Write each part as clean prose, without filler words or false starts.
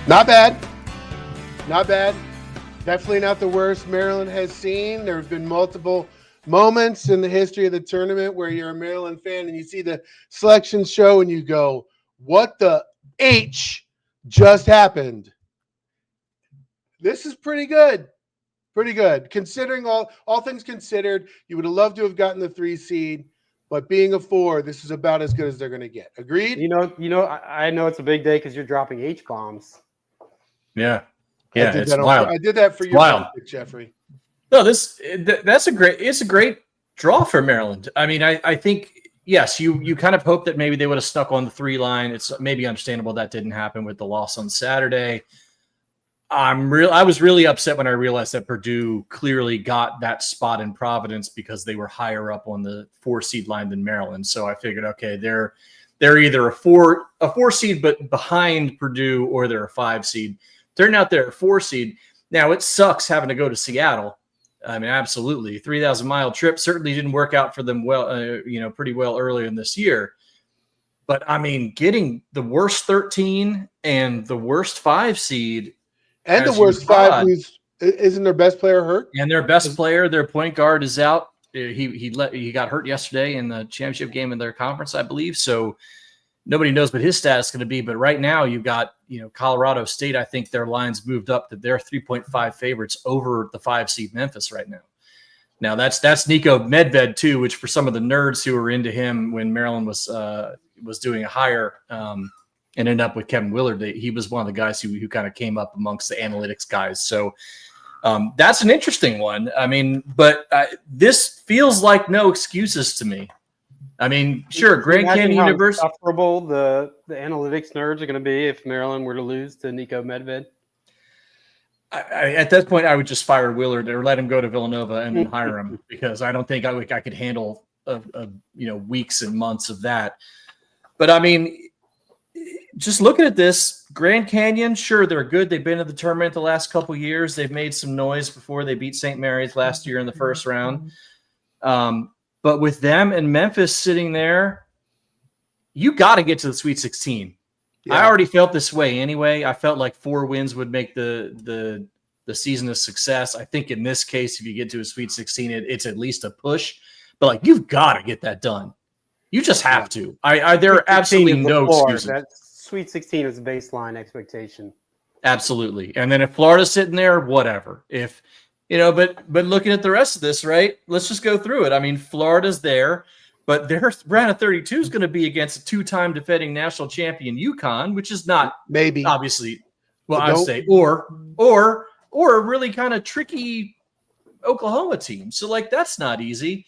Not bad. Not bad. Definitely not the worst Maryland has seen. There have been multiple moments in the history of the tournament where you're a Maryland fan and you see the selection show and you go, what the H just happened? This is pretty good. Pretty good. Considering all things considered, you would have loved to have gotten the 3 seed, but being a 4, this is about as good as they're going to get. Agreed? I know it's a big day because you're dropping H-bombs. Yeah. Yeah, it's wild. I did that for your benefit, Jeffrey. No, it's a great draw for Maryland. I mean, I think, yes, you kind of hope that maybe they would have stuck on the 3 line. It's maybe understandable that didn't happen with the loss on Saturday. I was really upset when I realized that Purdue clearly got that spot in Providence because they were higher up on the 4 seed line than Maryland. So I figured, okay, they're either a 4 seed but behind Purdue, or they're a 5 seed. Turned out they're a 4 seed. Now it sucks having to go to Seattle. I mean, absolutely. 3,000-mile trip certainly didn't work out for them pretty well earlier in this year. But I mean, getting the worst 13 and the worst 5 seed. And the worst 5, isn't their best player hurt? And their best player, their point guard, is out. He got hurt yesterday in the championship game in their conference, I believe. So nobody knows what his status is going to be. But right now you've got, Colorado State. I think their line's moved up that they're 3.5 favorites over the 5 seed Memphis right now. Now that's Nico Medved too, which for some of the nerds who were into him when Maryland was doing a hire, and ended up with Kevin Willard. He was one of the guys who kind of came up amongst the analytics guys. So that's an interesting one. I mean, but this feels like no excuses to me. I mean, sure, Grand Canyon University. How insufferable the analytics nerds are going to be if Maryland were to lose to Nico Medved. At that point, I would just fire Willard or let him go to Villanova and then hire him, because I don't think I could handle weeks and months of that. But I mean, just looking at this, Grand Canyon, sure, they're good. They've been to the tournament the last couple of years. They've made some noise before they beat St. Mary's last year in the first round. But with them and Memphis sitting there, you got to get to the Sweet 16. Yeah. I already felt this way anyway. I felt like 4 wins would make the season a success. I think in this case, if you get to a Sweet 16, it's at least a push. But you've got to get that done. You just have to. There are absolutely no excuses. That Sweet 16 is a baseline expectation. Absolutely. And then if Florida's sitting there, whatever. If but looking at the rest of this, right? Let's just go through it. I mean, Florida's there, but their round of 32 is going to be against a 2-time defending national champion UConn, which is not maybe obviously. Well, I'd say or a really kind of tricky Oklahoma team. So that's not easy.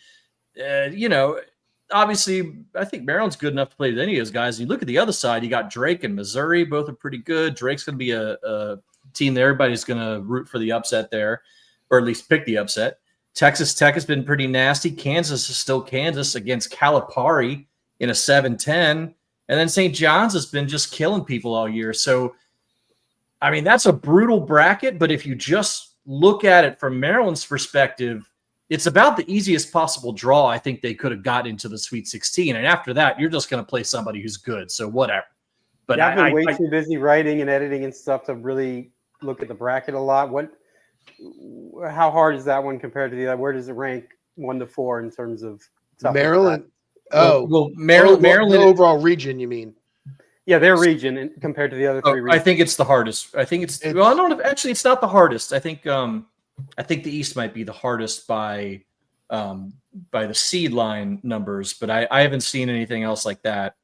Obviously, I think Maryland's good enough to play with any of those guys. And you look at the other side, you got Drake and Missouri. Both are pretty good. Drake's going to be a team that everybody's going to root for the upset there, or at least pick the upset. Texas Tech has been pretty nasty. Kansas is still Kansas against Calipari in a 7-10. And then St. John's has been just killing people all year. So, I mean, that's a brutal bracket. But if you just look at it from Maryland's perspective, it's about the easiest possible draw I think they could have got into the Sweet 16. And after that, you're just going to play somebody who's good. So whatever. But I've been way too busy writing and editing and stuff to really look at the bracket a lot. How hard is that one compared to the other? Where does it rank 1 to 4 in terms of Maryland? Maryland, the overall region, you mean? Yeah, their region compared to the other 3 regions. I think it's the hardest. I think it's well, I don't know. Actually, it's not the hardest. I think the East might be the hardest by the seed line numbers, but I haven't seen anything else like that.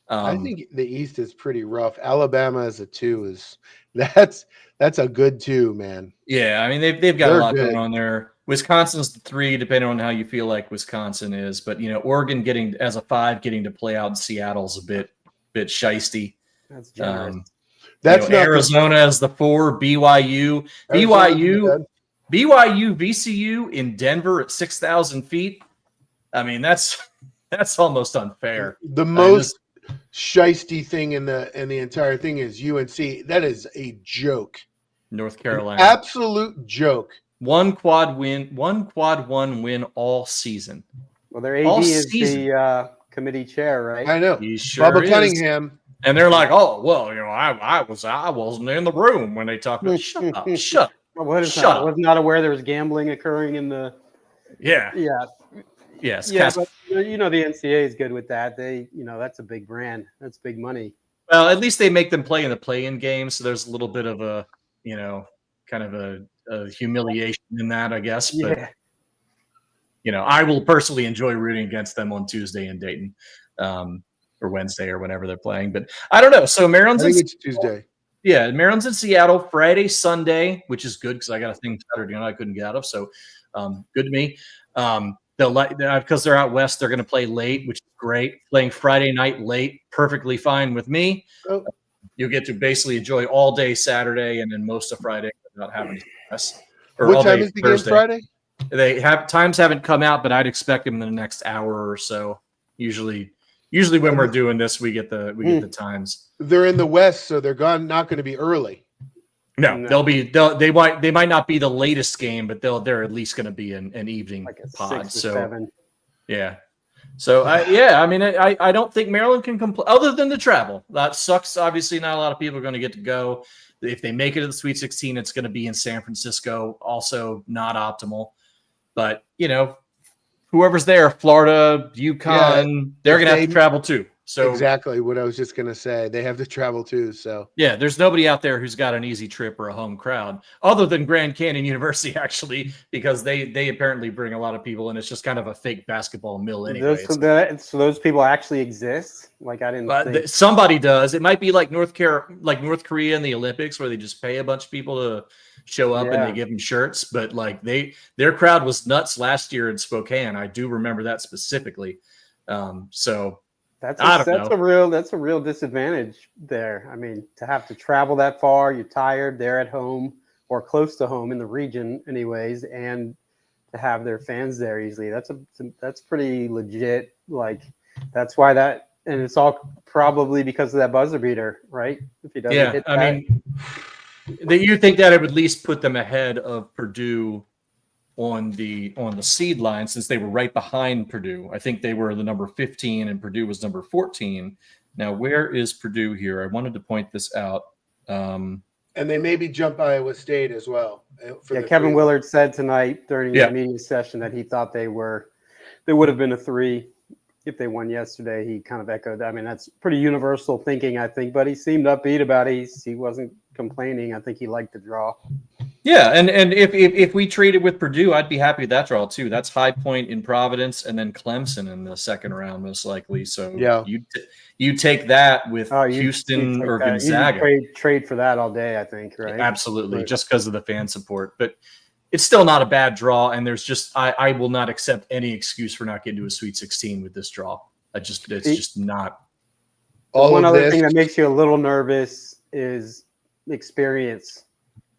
I think the East is pretty rough. Alabama as a 2 that's a good 2, man. Yeah, I mean they've got a lot going on there. Wisconsin's the 3, depending on how you feel like Wisconsin is. But Oregon getting as a 5, getting to play out in Seattle's a bit shiesty. That's generous. That's Arizona as the 4, BYU, VCU in Denver at 6,000 feet. I mean, that's almost unfair. The most shiesty thing in the entire thing is UNC. That is a joke. North Carolina. An absolute joke. One quad 1 win all season. Well, their AD is the committee chair, right? I know. He sure Bubba is. Cunningham. And they're like, "Oh, well, I wasn't in the room when they talked about." Shut up! Shut up! Shut I up! was not aware there was gambling occurring in the. Yeah. Yeah. Yes. Yeah, but the NCAA is good with that. That's a big brand. That's big money. Well, at least they make them play in the play-in game, so there's a little bit of a, kind of a humiliation in that, I guess. But I will personally enjoy rooting against them on Tuesday in Dayton, or Wednesday or whenever they're playing. But I don't know. So Maryland's. I think it's Tuesday. Yeah, Maryland's in Seattle Friday, Sunday, which is good because I got a thing Saturday and I couldn't get out of. So good to me. Because they're out west, they're going to play late, which is great. Playing Friday night late, perfectly fine with me. Oh. You get to basically enjoy all day Saturday and then most of Friday without having to stress. What time is the game Friday? Times haven't come out, but I'd expect them in the next hour or so. Usually when we're doing this, we get the times. They're in the west, so they're not going to be early. No, they might not be the latest game, but they're at least going to be an evening like a pod. 6 or 7. Yeah. So I don't think Maryland can complain other than the travel. That sucks. Obviously, not a lot of people are going to get to go. If they make it to the Sweet 16, it's going to be in San Francisco. Also, not optimal. But whoever's there, Florida, UConn, they're going to have to travel too. So exactly what I was just going to say. They have to travel too. So yeah, there's nobody out there who's got an easy trip or a home crowd other than Grand Canyon University, actually, because they apparently bring a lot of people, and it's just kind of a fake basketball mill anyway. So those people actually exist? Like I didn't think. Somebody does. It might be like North Korea in the Olympics, where they just pay a bunch of people to show up and they give them shirts. But like their crowd was nuts last year in Spokane. I do remember that specifically. So. That's a real disadvantage there. I mean, to have to travel that far, you're tired, they're at home or close to home in the region anyways, and to have their fans there easily. That's pretty legit. Like that's why and it's all probably because of that buzzer beater, right? If he doesn't hit that. I mean, you think that it would at least put them ahead of Purdue on the seed line, since they were right behind Purdue. I think they were the number 15 and Purdue was number 14. Now, where is Purdue here? I wanted to point this out. And they maybe jump Iowa State as well. Kevin Willard said tonight during the media session that he thought they would have been a 3 if they won yesterday. He kind of echoed that. I mean, that's pretty universal thinking, I think, but he seemed upbeat about it. He wasn't complaining. I think he liked the draw. Yeah, and if we traded with Purdue, I'd be happy with that draw too. That's High Point in Providence, and then Clemson in the second round, most likely. So you take that with Houston or Gonzaga. Trade for that all day, I think, right? Absolutely, just because of the fan support. But it's still not a bad draw, and there's just I will not accept any excuse for not getting to a Sweet 16 with this draw. It's just not. One other thing that makes you a little nervous is experience.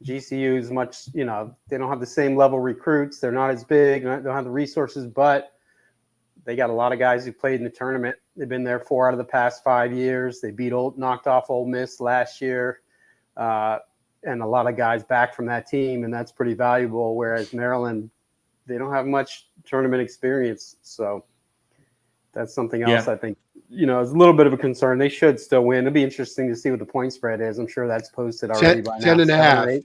GCU is much, they don't have the same level recruits. They're not as big. They don't have the resources, but they got a lot of guys who played in the tournament. They've been there 4 out of the past 5 years. They knocked off Ole Miss last year, and a lot of guys back from that team, and that's pretty valuable. Whereas Maryland, they don't have much tournament experience, so that's something else I think. Is a little bit of a concern. They should still win. It'll be interesting to see what the point spread is. I'm sure that's posted already by now. 10.5.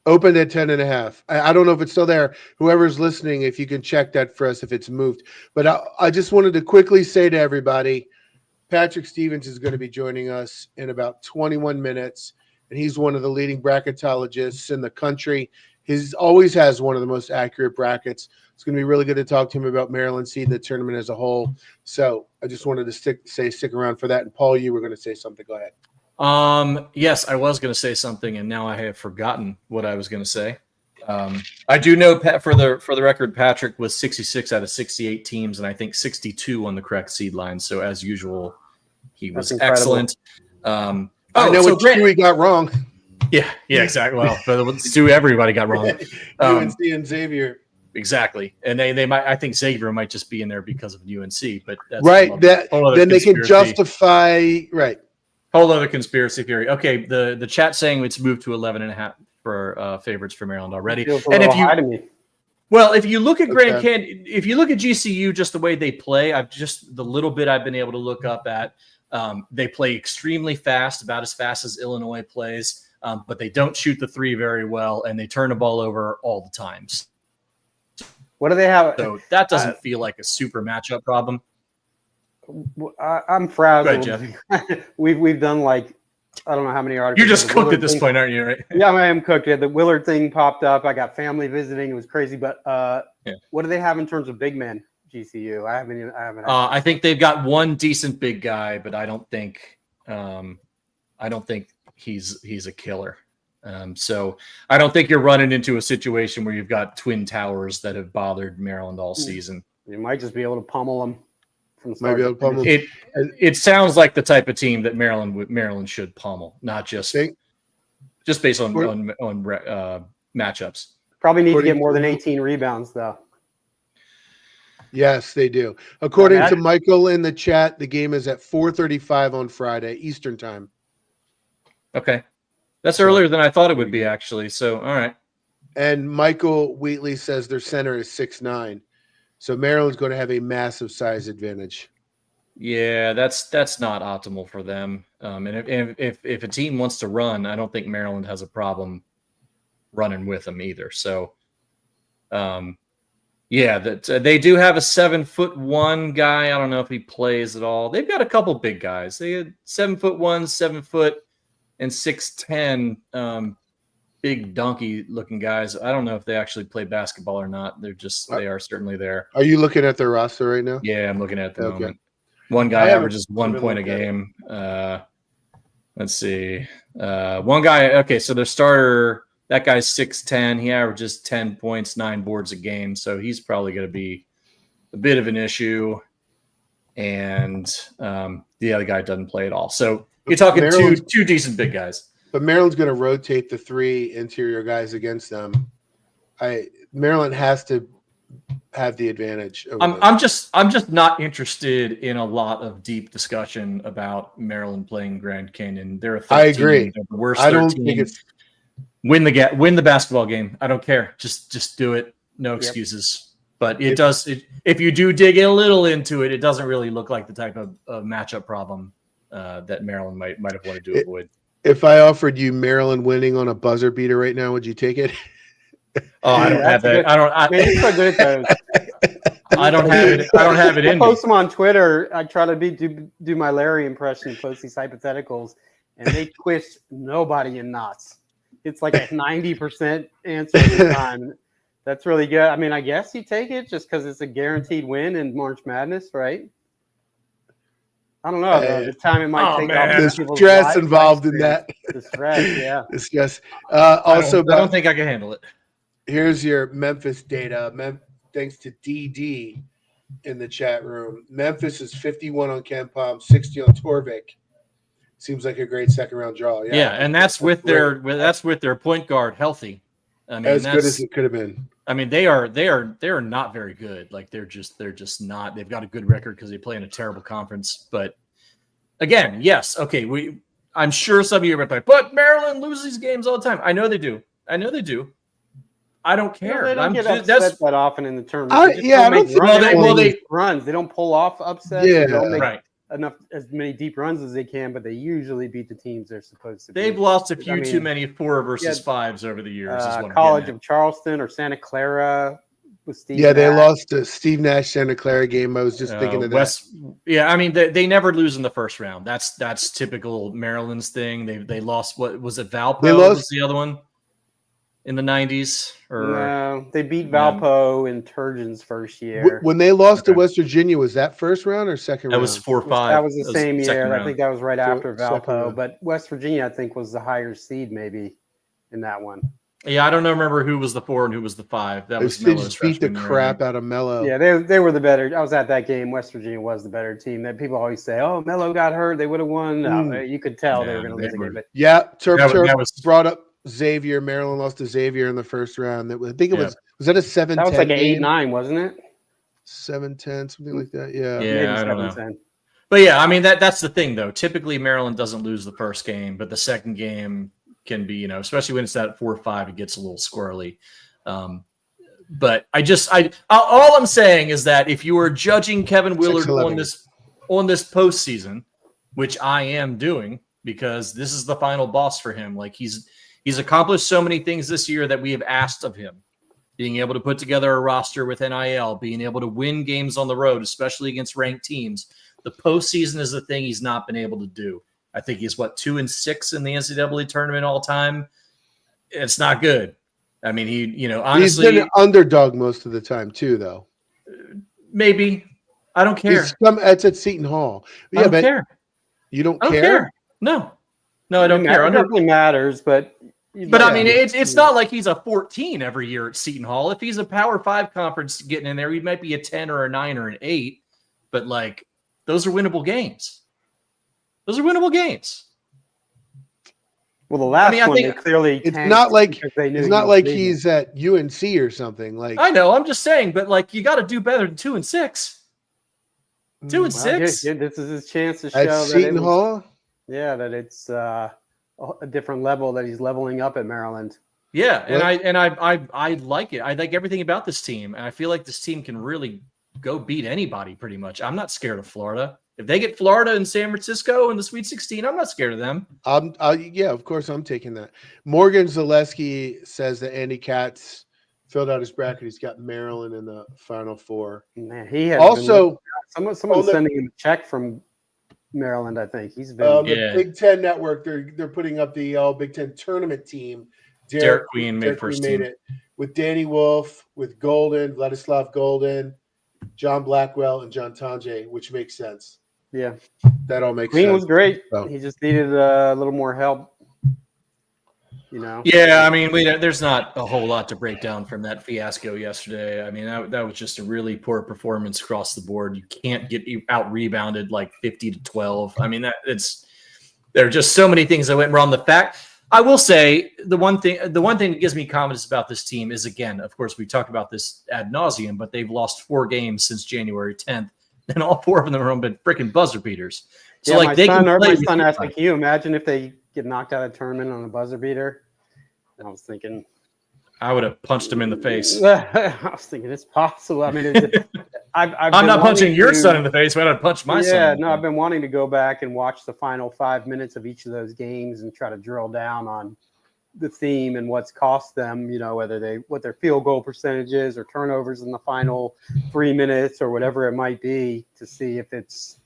Opened at 10.5. I don't know if it's still there. Whoever's listening, if you can check that for us, if it's moved. But I just wanted to quickly say to everybody, Patrick Stevens is going to be joining us in about 21 minutes, and he's one of the leading bracketologists in the country. He always has one of the most accurate brackets. It's going to be really good to talk to him about Maryland seed the tournament as a whole. So I just wanted to stick around for that. And Paul, you were going to say something. Go ahead. Yes, I was going to say something, and now I have forgotten what I was going to say. I do know, for the record, Patrick was 66 out of 68 teams, and I think 62 on the correct seed line. So as usual, he was excellent. I know what two he got wrong. Yeah, exactly. Well, but two everybody got wrong. UNC and Xavier. Exactly, and they might. I think Xavier might just be in there because of UNC, but that's right. Then they can justify right. Whole other conspiracy theory. Okay, the chat saying it's moved to 11.5 for favorites for Maryland already. And if you look at Grand Canyon, if you look at GCU, just the way they play, the little bit I've been able to look up at, They play extremely fast, about as fast as Illinois plays, but they don't shoot the three very well, and they turn the ball over all the time. What do they have? So that doesn't feel like a super matchup problem. I'm frazzled. Go ahead, Jeff. We've done like, I don't know how many articles. You're just cooked at this point, aren't you? Right? Yeah, I am cooked. The Willard thing popped up. I got family visiting. It was crazy. But what do they have in terms of big men? GCU. I haven't. I think they've got one decent big guy, but I don't think he's a killer. So I don't think you're running into a situation where you've got twin towers that have bothered Maryland all season. You might just be able to pummel them. It sounds like the type of team that Maryland should pummel, not just based on matchups. Probably need to get more than 18 rebounds, though. Yes, they do. According to Michael in the chat, the game is at 4:35 on Friday Eastern time. Okay, that's earlier than I thought it would be, actually. So, all right. And Michael Wheatley says their center is 6'9", so Maryland's going to have a massive size advantage. Yeah, that's not optimal for them. And if a team wants to run, I don't think Maryland has a problem running with them either. So, yeah, they do have a 7'1" guy. I don't know if he plays at all. They've got a couple big guys. They had 7'1", 7 foot, and 6'10", big donkey looking guys. I don't know if they actually play basketball or not. They are certainly there. Are you looking at their roster right now? Yeah, I'm looking at the moment. One guy averages 1 point a game. Let's see. One guy. Okay, so their starter. That guy's 6'10". He averages 10 points, 9 boards a game. So he's probably going to be a bit of an issue. And the other guy doesn't play at all. So you're talking two decent big guys. But Maryland's going to rotate the 3 interior guys against them. Maryland has to have the advantage. I'm just not interested in a lot of deep discussion about Maryland playing Grand Canyon. They're a 13, I agree. The worst I don't 13. think it's win the basketball game. I don't care. Just do it. No excuses. But it does. If you do dig a little into it, it doesn't really look like the type of matchup problem that Maryland might have wanted to avoid. If I offered you Maryland winning on a buzzer beater right now, would you take it? Oh, I don't have that. I don't have it in me. I post them on Twitter. I try to do my Larry impression and post these hypotheticals, and they twist nobody in knots. It's like a 90% answer every time. That's really good. I mean, I guess you take it just because it's a guaranteed win in March Madness, right? I don't know. The time it might take off the stress involved in that. The stress, yeah. The stress. Also, I don't think I can handle it. Here's your Memphis data. Thanks to DD in the chat room. Memphis is 51 on KenPom, 60 on Torvik. Seems like a great second round draw. Yeah, and that's with their point guard healthy. I mean, as good as it could have been. I mean, they are not very good. Like they're just not. They've got a good record because they play in a terrible conference. But again, yes, okay. I'm sure some of you are like, but Maryland loses these games all the time. I know they do. I don't care. They don't get upset that often in the tournament. They runs. They don't pull off upsets. Yeah, they don't make right. as many deep runs as they can, but they usually beat the teams they're supposed to beat. They've lost a few too many 4 versus 5s over the years. College of Charleston or Santa Clara with Steve. Yeah, they lost to Steve Nash Santa Clara game. I was just thinking of that. Yeah, I mean they never lose in the first round. That's typical Maryland's thing. They lost. What was it? Valpo was the other one in the 90s. No, they beat Valpo in Turgeon's first year. When they lost to West Virginia, was that first round or second round? That was 4-5. That was the same year. I think that was right after Valpo. Valpo. But West Virginia, I think, was the higher seed maybe in that one. Yeah, I don't remember who was the 4 and who was the 5. That was they just beat the crap out of Mello. Yeah, they were the better. I was at that game. West Virginia was the better team. That people always say, "Oh, Mello got hurt. They would have won." No, you could tell they were going to lose the game. But Terps brought up Xavier. Maryland lost to Xavier in the first round. I think it was that a 7-10? That was like an 8-9, wasn't it? 7-10, something like that. Yeah, I don't know. But yeah, I mean that's the thing though. Typically Maryland doesn't lose the first game, but the second game can be, especially when it's at 4-5, it gets a little squirrely. But all I'm saying is that if you were judging Kevin Willard on this postseason, which I am doing because this is the final boss for him. Like he's accomplished so many things this year that we have asked of him. Being able to put together a roster with NIL, being able to win games on the road, especially against ranked teams. The postseason is the thing he's not been able to do. I think he's 2-6 in the NCAA tournament all time. It's not good. I mean, honestly, he's been an underdog most of the time too, though. Maybe. I don't care. It's at Seton Hall. I don't care. You don't care? care? No, I don't care. It definitely matters, but I mean, it's not like he's a 14 every year at Seton Hall. If he's a Power 5 conference getting in there, he might be a 10 or a 9 or an 8. But like, those are winnable games. Well, the last one, they clearly it's not like he's at UNC or something. Like I know, I'm just saying, but like you got to do better than 2-6. 2-6. This is his chance to show at Seton Hall. Yeah, that it's a different level, that he's leveling up at Maryland. Yeah, and I like it. I like everything about this team, and I feel like this team can really go beat anybody pretty much. I'm not scared of Florida. If they get Florida and San Francisco in the Sweet 16, I'm not scared of them. Yeah, of course I'm taking that. Morgan Zaleski says that Andy Katz filled out his bracket. He's got Maryland in the Final Four. Man, he has also someone's sending him a check from Maryland. I think he's been the Big Ten Network. They're putting up the Big Ten tournament team. Derek Queen made first team. It with Danny Wolf, with Golden, Vladislav Golden, John Blackwell, and John Tange, which makes sense. Yeah, that all makes Queen sense. Was great. So. He just needed a little more help. Yeah, I mean, there's not a whole lot to break down from that fiasco yesterday. I mean, that was just a really poor performance across the board. You can't get out rebounded like 50-12. I mean, there are just so many things that went wrong. The fact, I will say, the one thing that gives me confidence about this team is, again, of course, we talk about this ad nauseum, but they've lost 4 games since January 10th, and all 4 of them have been freaking buzzer beaters. So, yeah, like, my they son can asked me, can you imagine if they get knocked out of the tournament on a buzzer beater? And I was thinking, I would have punched him in the face. I was thinking it's possible. I mean, I'm not punching your son in the face, but I'd punch my son. Yeah, no, I've been wanting to go back and watch the final 5 minutes of each of those games and try to drill down on the theme and what's cost them, whether what their field goal percentage is or turnovers in the final 3 minutes or whatever it might be, to see if it's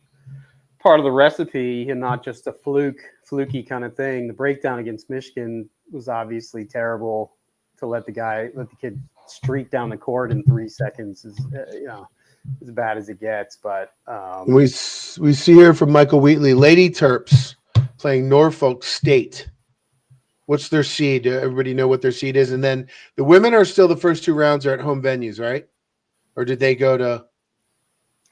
part of the recipe and not just a fluky kind of thing. The breakdown against Michigan was obviously terrible. To let the kid streak down the court in 3 seconds is, as bad as it gets. But we see here from Michael Wheatley, Lady Terps playing Norfolk State. What's their seed? Everybody know what their seed is? And then the women are still, the first 2 rounds are at home venues, right? Or did they go to?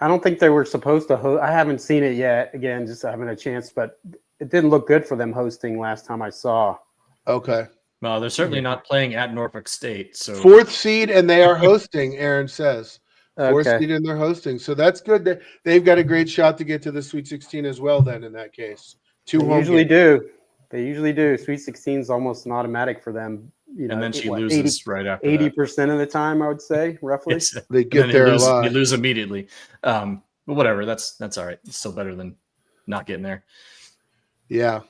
I don't think they were supposed to host. I haven't seen it yet. Again, just having a chance, but it didn't look good for them hosting last time I saw. Okay. Well, they're certainly not playing at Norfolk State. So 4th seed, and they are hosting, Aaron says. 4th seed, and they're hosting. So that's good. They've got a great shot to get to the Sweet 16 as well, then, in that case. They usually do. Sweet 16 is almost an automatic for them. And then she loses right after 80% of the time, I would say, roughly. They get there a lot. You lose immediately. But whatever. That's all right. It's still better than not getting there. Yeah.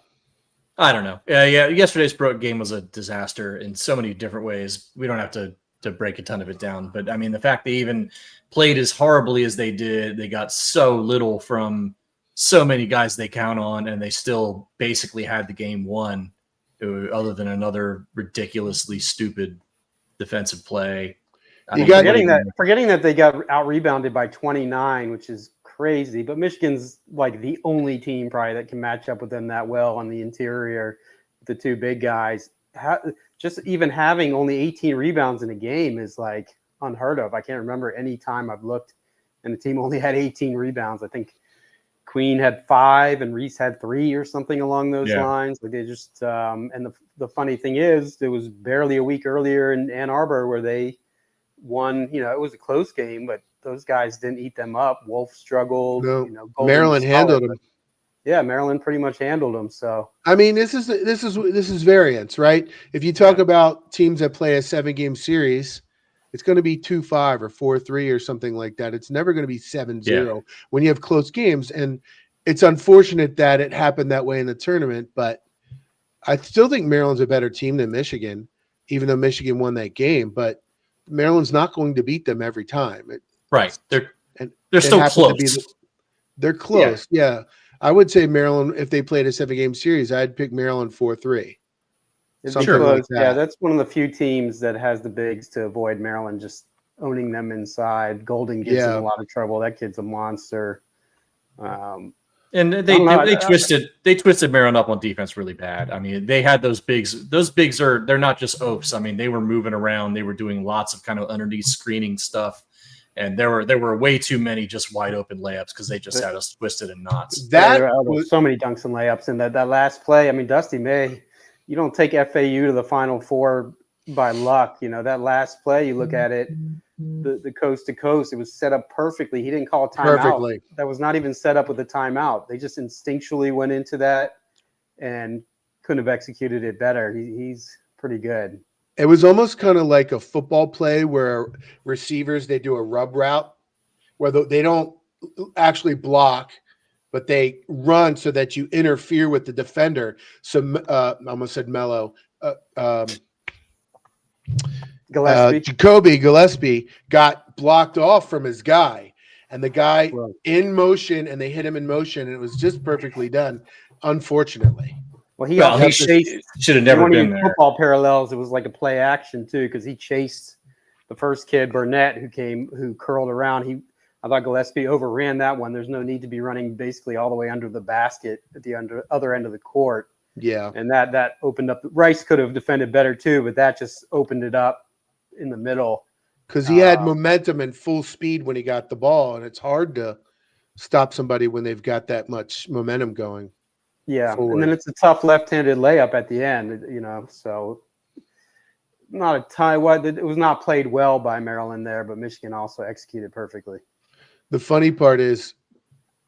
I don't know. Yeah. Yesterday's game was a disaster in so many different ways. We don't have to break a ton of it down, but I mean, the fact they even played as horribly as they did, they got so little from so many guys they count on, and they still basically had the game won, other than another ridiculously stupid defensive play. Forgetting that they got out rebounded by 29, which is crazy, but Michigan's like the only team probably that can match up with them that well on the interior, the 2 big guys. Just even having only 18 rebounds in a game is like unheard of. I can't remember any time I've looked and the team only had 18 rebounds. I think Queen had 5 and Reese had 3 or something along those lines. Like they just and the funny thing is, it was barely a week earlier in Ann Arbor where they won. It was a close game, but those guys didn't eat them up. Wolf struggled. No, Maryland handled them. Yeah, Maryland pretty much handled them. So I mean, this is variance, right? If you talk about teams that play a 7-game series, it's going to be 2-5 or 4-3 or something like that. It's never going to be 7-0 when you have close games. And it's unfortunate that it happened that way in the tournament, but I still think Maryland's a better team than Michigan, even though Michigan won that game. But Maryland's not going to beat them every time. Right. They're still close. They're close. Yeah. I would say Maryland, if they played a 7-game series, I'd pick Maryland 4-3. Something like that. Yeah, that's one of the few teams that has the bigs to avoid Maryland just owning them inside. Golden gets in a lot of trouble. That kid's a monster. And they twisted Maryland up on defense really bad. I mean, they had those bigs. Those bigs they're not just oafs. I mean, they were moving around. They were doing lots of kind of underneath screening stuff. And there were way too many just wide open layups because they just had us twisted in knots. There was so many dunks and layups. And that last play, I mean, Dusty May, you don't take FAU to the Final Four by luck. You know, that last play, you look at it, the coast to coast, it was set up perfectly. He didn't call a timeout. Perfectly. That was not even set up with a timeout. They just instinctually went into that and couldn't have executed it better. He's pretty good. It was almost kind of like a football play where receivers, they do a rub route where they don't actually block, but they run so that you interfere with the defender. So I almost said Mello. Jacoby Gillespie got blocked off from his guy, and the guy in motion, and they hit him in motion, and it was just perfectly done, unfortunately. Well, he should have never been there. Football parallels, it was like a play action too, because he chased the first kid, Burnett, who curled around. I thought Gillespie overran that one. There's no need to be running basically all the way under the basket at the other end of the court. Yeah, and that opened up. Rice could have defended better too, but that just opened it up in the middle. Because he had momentum and full speed when he got the ball, and it's hard to stop somebody when they've got that much momentum going. Yeah, forward. And then it's a tough left-handed layup at the end, you know. So not a tie. It was not played well by Maryland there, but Michigan also executed perfectly. The funny part is,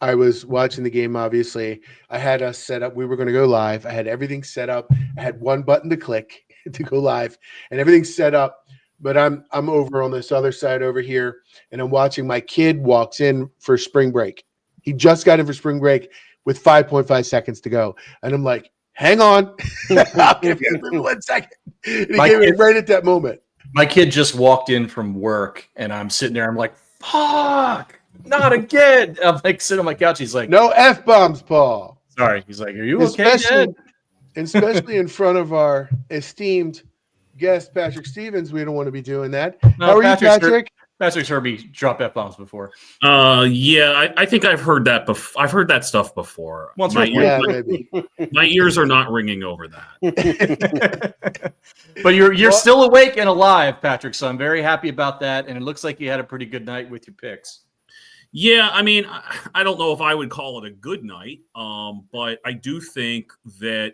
I was watching the game. Obviously, I had us set up. We were going to go live. I had everything set up. I had one button to click to go live, and everything's set up. But I'm over on this other side over here, and I'm watching my kid walks in for spring break. He just got in for spring break with 5.5 seconds to go. And I'm like, hang on. I'll give you 1 second. And he gave it right at that moment. My kid just walked in from work, and I'm sitting there. I'm like, fuck, not again. I'm like sitting on my couch. He's like, no F-bombs, Paul. Sorry. He's like, are you okay, Dad? Especially in front of our esteemed guest, Patrick Stevens. We don't want to be doing that. No, how are you, Patrick? Patrick's heard me drop F-bombs before. Yeah, I think I've heard that before. I've heard that stuff before. My ears are not ringing over that. But you're still awake and alive, Patrick, so I'm very happy about that, and it looks like you had a pretty good night with your picks. Yeah, I mean, I don't know if I would call it a good night, but I do think that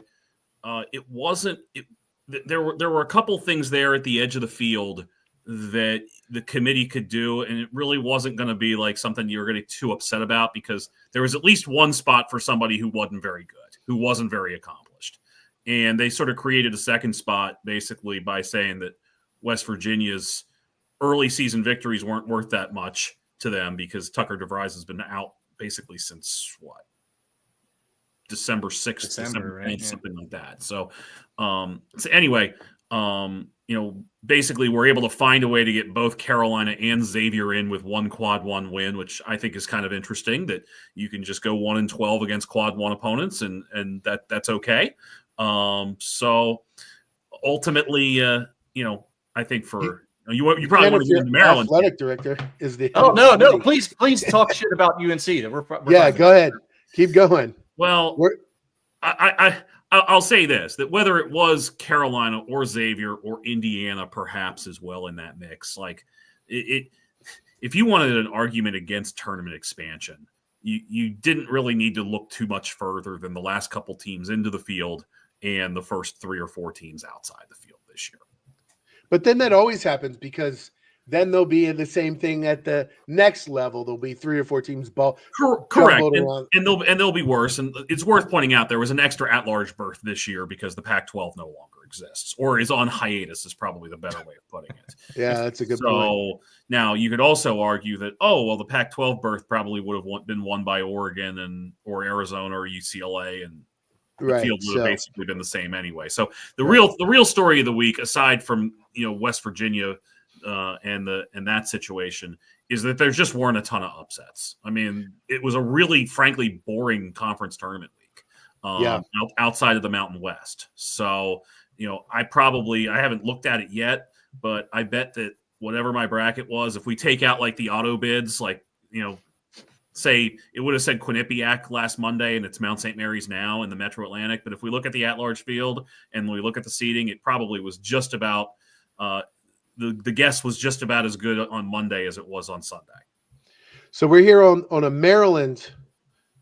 it wasn't – there were a couple things there at the edge of the field that the committee could do, and it really wasn't going to be like something you were going to be too upset about, because there was at least one spot for somebody who wasn't very good, who wasn't very accomplished. And they sort of created a second spot basically by saying that West Virginia's early season victories weren't worth that much to them because Tucker DeVries has been out basically since December 6th, December 9th, something like that. So anyway, basically we're able to find a way to get both Carolina and Xavier in with one quad one win, which I think is kind of interesting, that you can just go 1-12 against quad one opponents and that's okay. So ultimately, I think for you probably want to win Maryland. Athletic director is the no, please talk shit about UNC. We're go ahead, keep going. Well, I'll say this, that whether it was Carolina or Xavier or Indiana perhaps as well in that mix, like if you wanted an argument against tournament expansion, you didn't really need to look too much further than the last couple teams into the field and the first 3 or 4 teams outside the field this year. But then that always happens because then they'll be the same thing at the next level. There'll be 3 or 4 teams correct, and they'll be worse. And it's worth pointing out there was an extra at-large berth this year because the Pac-12 no longer exists, or is on hiatus, is probably the better way of putting it. Yeah, that's a good point. So now you could also argue that, the Pac-12 berth probably would have been won by Oregon or Arizona or UCLA, and the field would have basically been the same anyway. So the real story of the week, aside from West Virginia and that situation, is that there just weren't a ton of upsets. I mean, it was a really, frankly, boring conference tournament week outside of the Mountain West. So, I haven't looked at it yet, but I bet that whatever my bracket was, if we take out like the auto bids, say it would have said Quinnipiac last Monday and it's Mount St. Mary's now in the Metro Atlantic. But if we look at the at-large field and we look at the seeding, it probably was just about the guess was just about as good on Monday as it was on Sunday. So we're here on a Maryland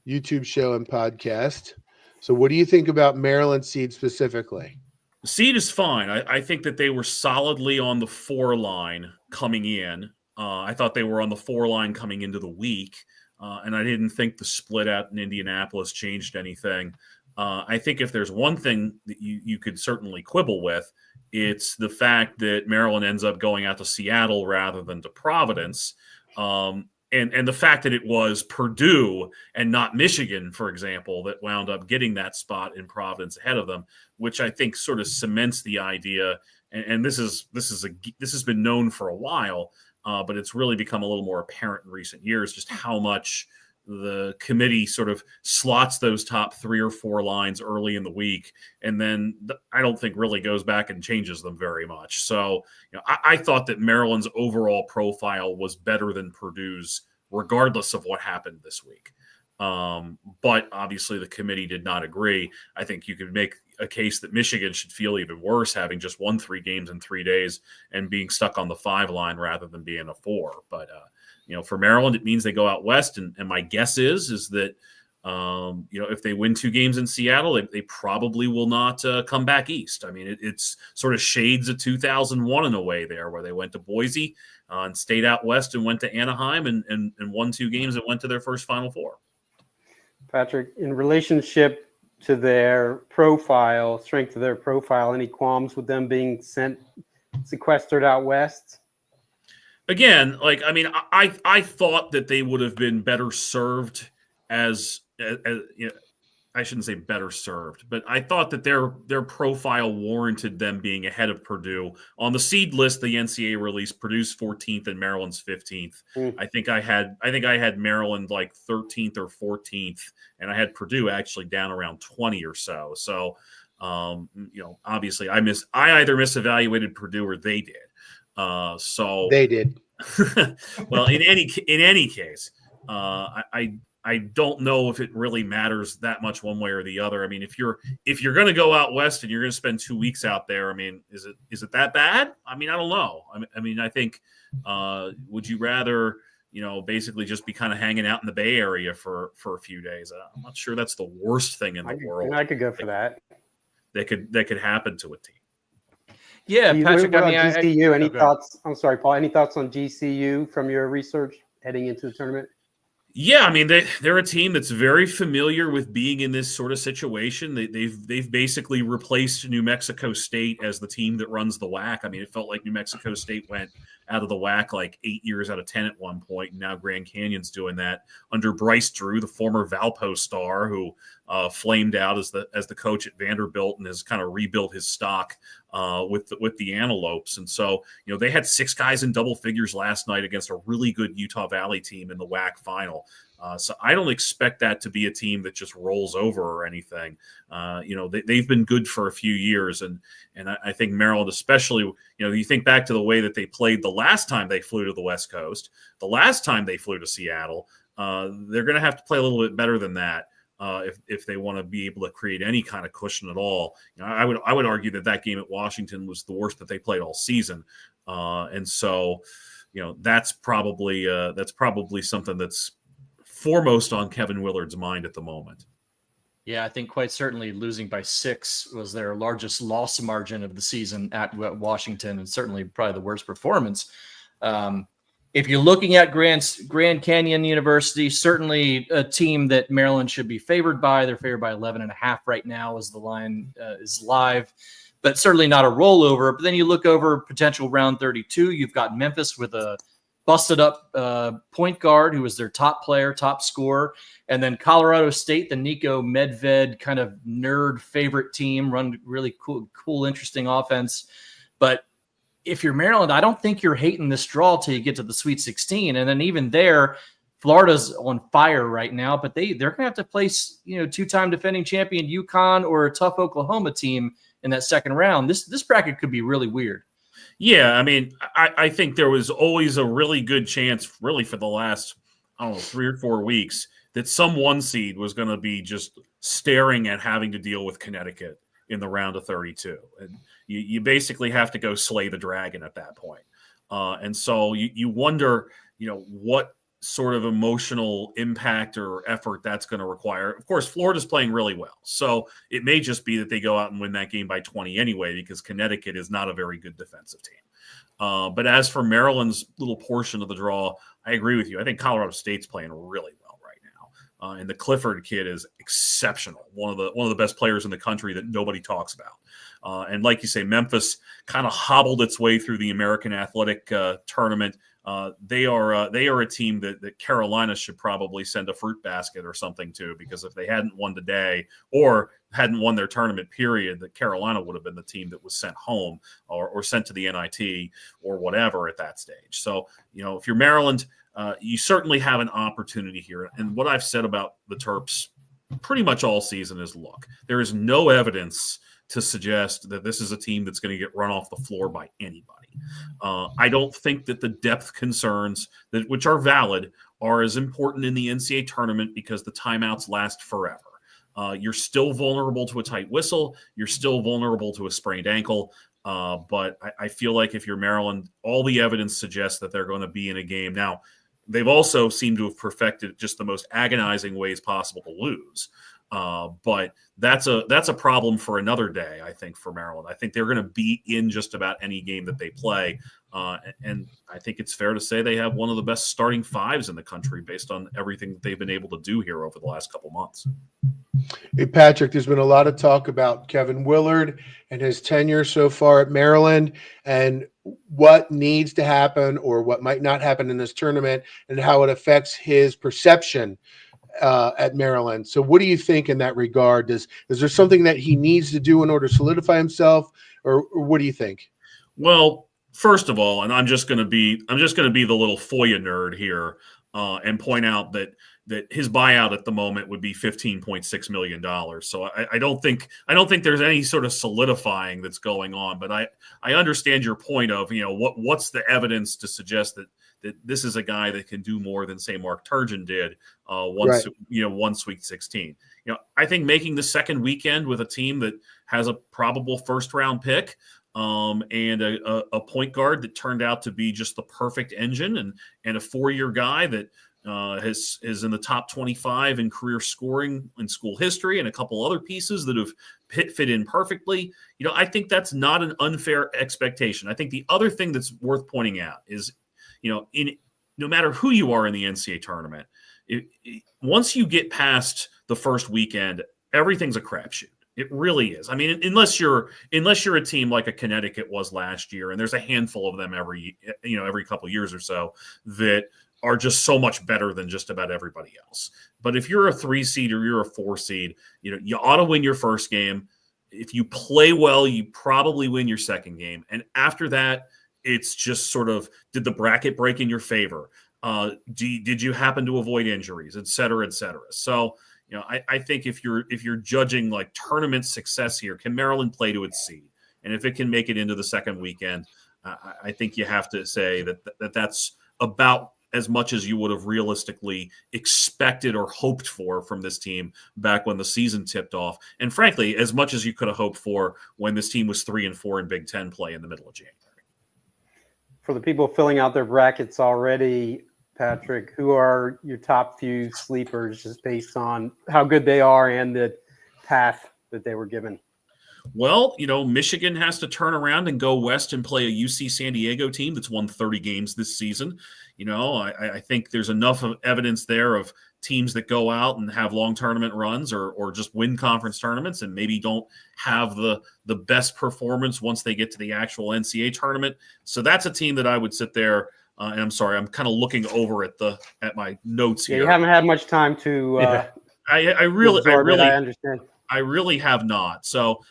YouTube show and podcast. So what do you think about Maryland seed specifically? The seed is fine. I think that they were solidly on the 4 line coming in. I thought they were on the 4 line coming into the week, and I didn't think the split out in Indianapolis changed anything. I think if there's one thing that you could certainly quibble with, it's the fact that Maryland ends up going out to Seattle rather than to Providence. And the fact that it was Purdue and not Michigan, for example, that wound up getting that spot in Providence ahead of them, which I think sort of cements the idea. And this has been known for a while, but it's really become a little more apparent in recent years just how much the committee sort of slots those top 3 or 4 lines early in the week, and then I don't think really goes back and changes them very much. So, I thought that Maryland's overall profile was better than Purdue's, regardless of what happened this week. But obviously the committee did not agree. I think you could make a case that Michigan should feel even worse, having just won 3 games in 3 days and being stuck on the 5 line rather than being a 4. But, for Maryland, it means they go out west. And my guess is that, if they win 2 games in Seattle, they probably will not come back east. I mean, it's sort of shades of 2001 in a way there, where they went to Boise and stayed out west and went to Anaheim and won 2 games and went to their first Final Four. Patrick, in relationship to their profile, strength of their profile, any qualms with them being sequestered out west? Again, I thought that they would have been better served as I shouldn't say better served, but I thought that their profile warranted them being ahead of Purdue. On the seed list, the NCAA released Purdue's 14th and Maryland's 15th. I think I had Maryland like 13th or 14th, and I had Purdue actually down around 20 or so. So, obviously I either misevaluated Purdue or they did. So they did. Well, in any case, I don't know if it really matters that much one way or the other. I mean, if you're going to go out west and you're going to spend 2 weeks out there, I mean, is it that bad? I mean, I don't know. I mean, I think would you rather basically just be kind of hanging out in the Bay Area for a few days? I'm not sure that's the worst thing in the world. I could go for that. That could happen to a team. Yeah, Patrick. GCU. Any thoughts? I'm sorry, Paul. Any thoughts on GCU from your research heading into the tournament? Yeah, I mean they're a team that's very familiar with being in this sort of situation. They've basically replaced New Mexico State as the team that runs the WAC. I mean, it felt like New Mexico State went out of the WAC like 8 years out of 10 at one point, and now Grand Canyon's doing that under Bryce Drew, the former Valpo star who flamed out as the coach at Vanderbilt and has kind of rebuilt his stock with the Antelopes. And so, they had 6 guys in double figures last night against a really good Utah Valley team in the WAC final. So I don't expect that to be a team that just rolls over or anything. They've been good for a few years. And I think Maryland, especially, you think back to the way that they played the last time they flew to the West Coast, the last time they flew to Seattle, they're going to have to play a little bit better than that. If they want to be able to create any kind of cushion at all. I would argue that game at Washington was the worst that they played all season. And so, that's probably something that's foremost on Kevin Willard's mind at the moment. Yeah, I think quite certainly losing by 6 was their largest loss margin of the season at Washington, and certainly probably the worst performance. If you're looking at Grand Canyon University, certainly a team that Maryland should be favored by. They're favored by 11.5 right now as the line is live, but certainly not a rollover. But then you look over potential round 32. You've got Memphis with a busted up point guard who was their top player, top scorer. And then Colorado State, the Nico Medved kind of nerd favorite team, run really cool, interesting offense. But if you're Maryland, I don't think you're hating this draw till you get to the Sweet 16. And then even there, Florida's on fire right now, but they're going to have to place, two-time defending champion UConn or a tough Oklahoma team in that second round. This bracket could be really weird. Yeah, I mean, I think there was always a really good chance, really for the last, 3 or 4 weeks, that some 1 seed was going to be just staring at having to deal with Connecticut in the round of 32. And you basically have to go slay the dragon at that point. And so you wonder, what sort of emotional impact or effort that's going to require. Of course, Florida's playing really well. So it may just be that they go out and win that game by 20 anyway, because Connecticut is not a very good defensive team. But as for Maryland's little portion of the draw, I agree with you. I think Colorado State's playing really well right now. And the Clifford kid is exceptional. One of the best players in the country that nobody talks about. And like you say, Memphis kind of hobbled its way through the American Athletic Tournament. They are a team that Carolina should probably send a fruit basket or something to, because if they hadn't won today or hadn't won their tournament period, that Carolina would have been the team that was sent home or sent to the NIT or whatever at that stage. So, if you're Maryland, you certainly have an opportunity here. And what I've said about the Terps pretty much all season is, look, there is no evidence to suggest that this is a team that's going to get run off the floor by anybody. I don't think that the depth concerns, which are valid, are as important in the NCAA tournament because the timeouts last forever. You're still vulnerable to a tight whistle. You're still vulnerable to a sprained ankle. But I feel like if you're Maryland, all the evidence suggests that they're going to be in a game. Now, they've also seemed to have perfected just the most agonizing ways possible to lose. But that's a problem for another day, I think, for Maryland. I think they're going to be in just about any game that they play. And I think it's fair to say they have one of the best starting fives in the country based on everything that they've been able to do here over the last couple months. Hey, Patrick, there's been a lot of talk about Kevin Willard and his tenure so far at Maryland and what needs to happen or what might not happen in this tournament and how it affects his perception at Maryland. So what do you think in that regard? Is there something that he needs to do in order to solidify himself, or what do you think? Well, first of all, and I'm just going to be the little FOIA nerd here and point out that his buyout at the moment would be $15.6 million. So I don't think there's any sort of solidifying that's going on. But I understand your point of, what's the evidence to suggest that this is a guy that can do more than, say, Mark Turgeon did one Sweet 16. I think making the second weekend with a team that has a probable first-round pick and a point guard that turned out to be just the perfect engine and a 4-year guy that is in the top 25 in career scoring in school history and a couple other pieces that have fit in perfectly. I think that's not an unfair expectation. I think the other thing that's worth pointing out is, no matter who you are in the NCAA tournament, once you get past the first weekend, everything's a crapshoot. It really is. I mean, unless you're a team like a Connecticut was last year, and there's a handful of them every couple of years or so that are just so much better than just about everybody else. But if you're a 3 seed or you're a 4 seed, you ought to win your first game. If you play well, you probably win your second game, and after that, it's just sort of, did the bracket break in your favor? Did you happen to avoid injuries, et cetera, et cetera? So, I think if you're judging like tournament success here, can Maryland play to its seed? And if it can make it into the second weekend, I think you have to say that's about as much as you would have realistically expected or hoped for from this team back when the season tipped off. And frankly, as much as you could have hoped for when this team was 3-4 in Big Ten play in the middle of January. For the people filling out their brackets already, Patrick, who are your top few sleepers just based on how good they are and the path that they were given? Well, Michigan has to turn around and go west and play a UC San Diego team that's won 30 games this season. I think there's enough of evidence there of teams that go out and have long tournament runs or just win conference tournaments and maybe don't have the best performance once they get to the actual NCAA tournament. So that's a team that I would sit there. And I'm sorry, I'm kind of looking over at my notes here. You haven't had much time to. I really understand. I really have not. So,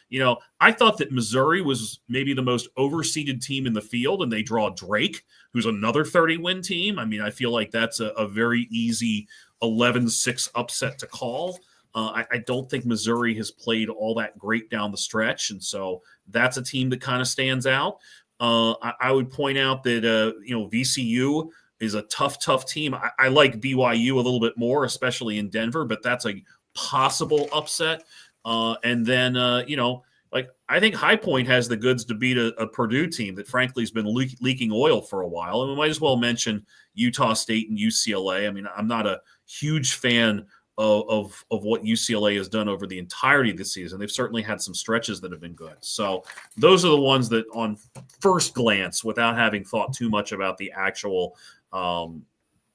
I thought that Missouri was maybe the most overseeded team in the field, and they draw Drake, who's another 30-win team. I mean, I feel like that's a very easy 11-6 upset to call. I don't think Missouri has played all that great down the stretch, and so that's a team that kind of stands out. I would point out that, VCU is a tough team. I like BYU a little bit more, especially in Denver, but that's a possible upset. And then, I think High Point has the goods to beat a Purdue team that, frankly, has been leaking oil for a while. And we might as well mention Utah State and UCLA. I mean, I'm not a huge fan of what UCLA has done over the entirety of the season. They've certainly had some stretches that have been good. So those are the ones that, on first glance, without having thought too much about the actual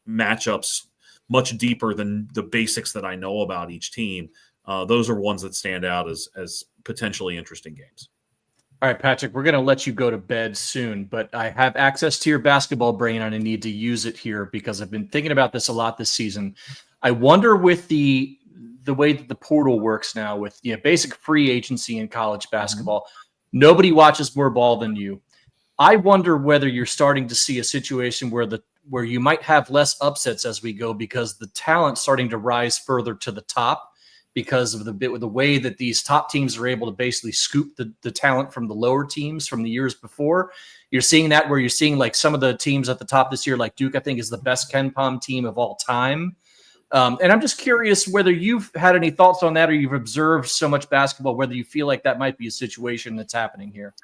matchups much deeper than the basics that I know about each team, those are ones that stand out as potentially interesting games. All right, Patrick, we're going to let you go to bed soon, but I have access to your basketball brain and I need to use it here because I've been thinking about this a lot this season. I wonder with the way that the portal works now with basic free agency in college basketball, nobody watches more ball than you. I wonder whether you're starting to see a situation where you might have less upsets as we go because the talent's starting to rise further to the top because of the way that these top teams are able to basically scoop the talent from the lower teams from the years before. You're seeing that where you're seeing like some of the teams at the top this year, like Duke, I think is the best KenPom team of all time. And I'm just curious whether you've had any thoughts on that or you've observed so much basketball, whether you feel like that might be a situation that's happening here.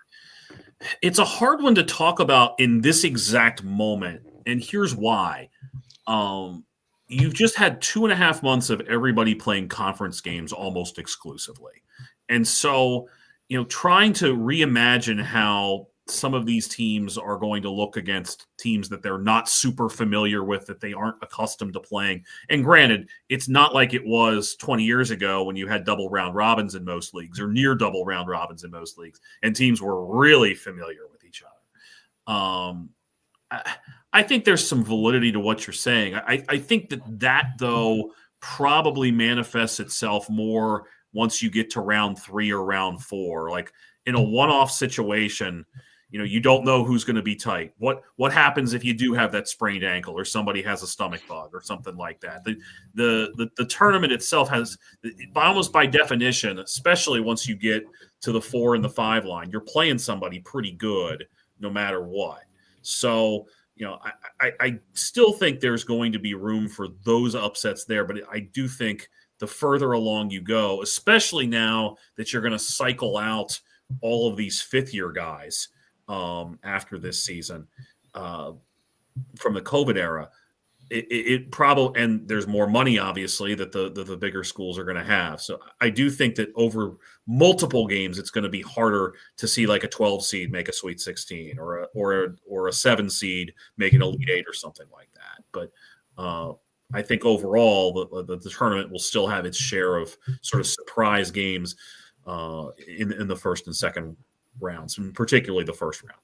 It's a hard one to talk about in this exact moment. And here's why. You've just had 2.5 months of everybody playing conference games almost exclusively. And so, trying to reimagine how some of these teams are going to look against teams that they're not super familiar with, that they aren't accustomed to playing. And granted, it's not like it was 20 years ago when you had double round robins in most leagues or near double round robins in most leagues, and teams were really familiar with each other. I think there's some validity to what you're saying. I think that though probably manifests itself more once you get to round 3 or round 4. Like in a one-off situation, you don't know who's going to be tight. What happens if you do have that sprained ankle or somebody has a stomach bug or something like that? The tournament itself has, almost by definition, especially once you get to the 4 and the 5 line, you're playing somebody pretty good no matter what. So, I still think there's going to be room for those upsets there, but I do think the further along you go, especially now that you're going to cycle out all of these fifth-year guys after this season from the COVID era, it probably, and there's more money obviously that the bigger schools are going to have. So I do think that over multiple games, it's going to be harder to see like a 12 seed make a Sweet 16 or a 7 seed make an Elite 8 or something like that. But I think overall the tournament will still have its share of sort of surprise games in the first and second rounds, and particularly the first round.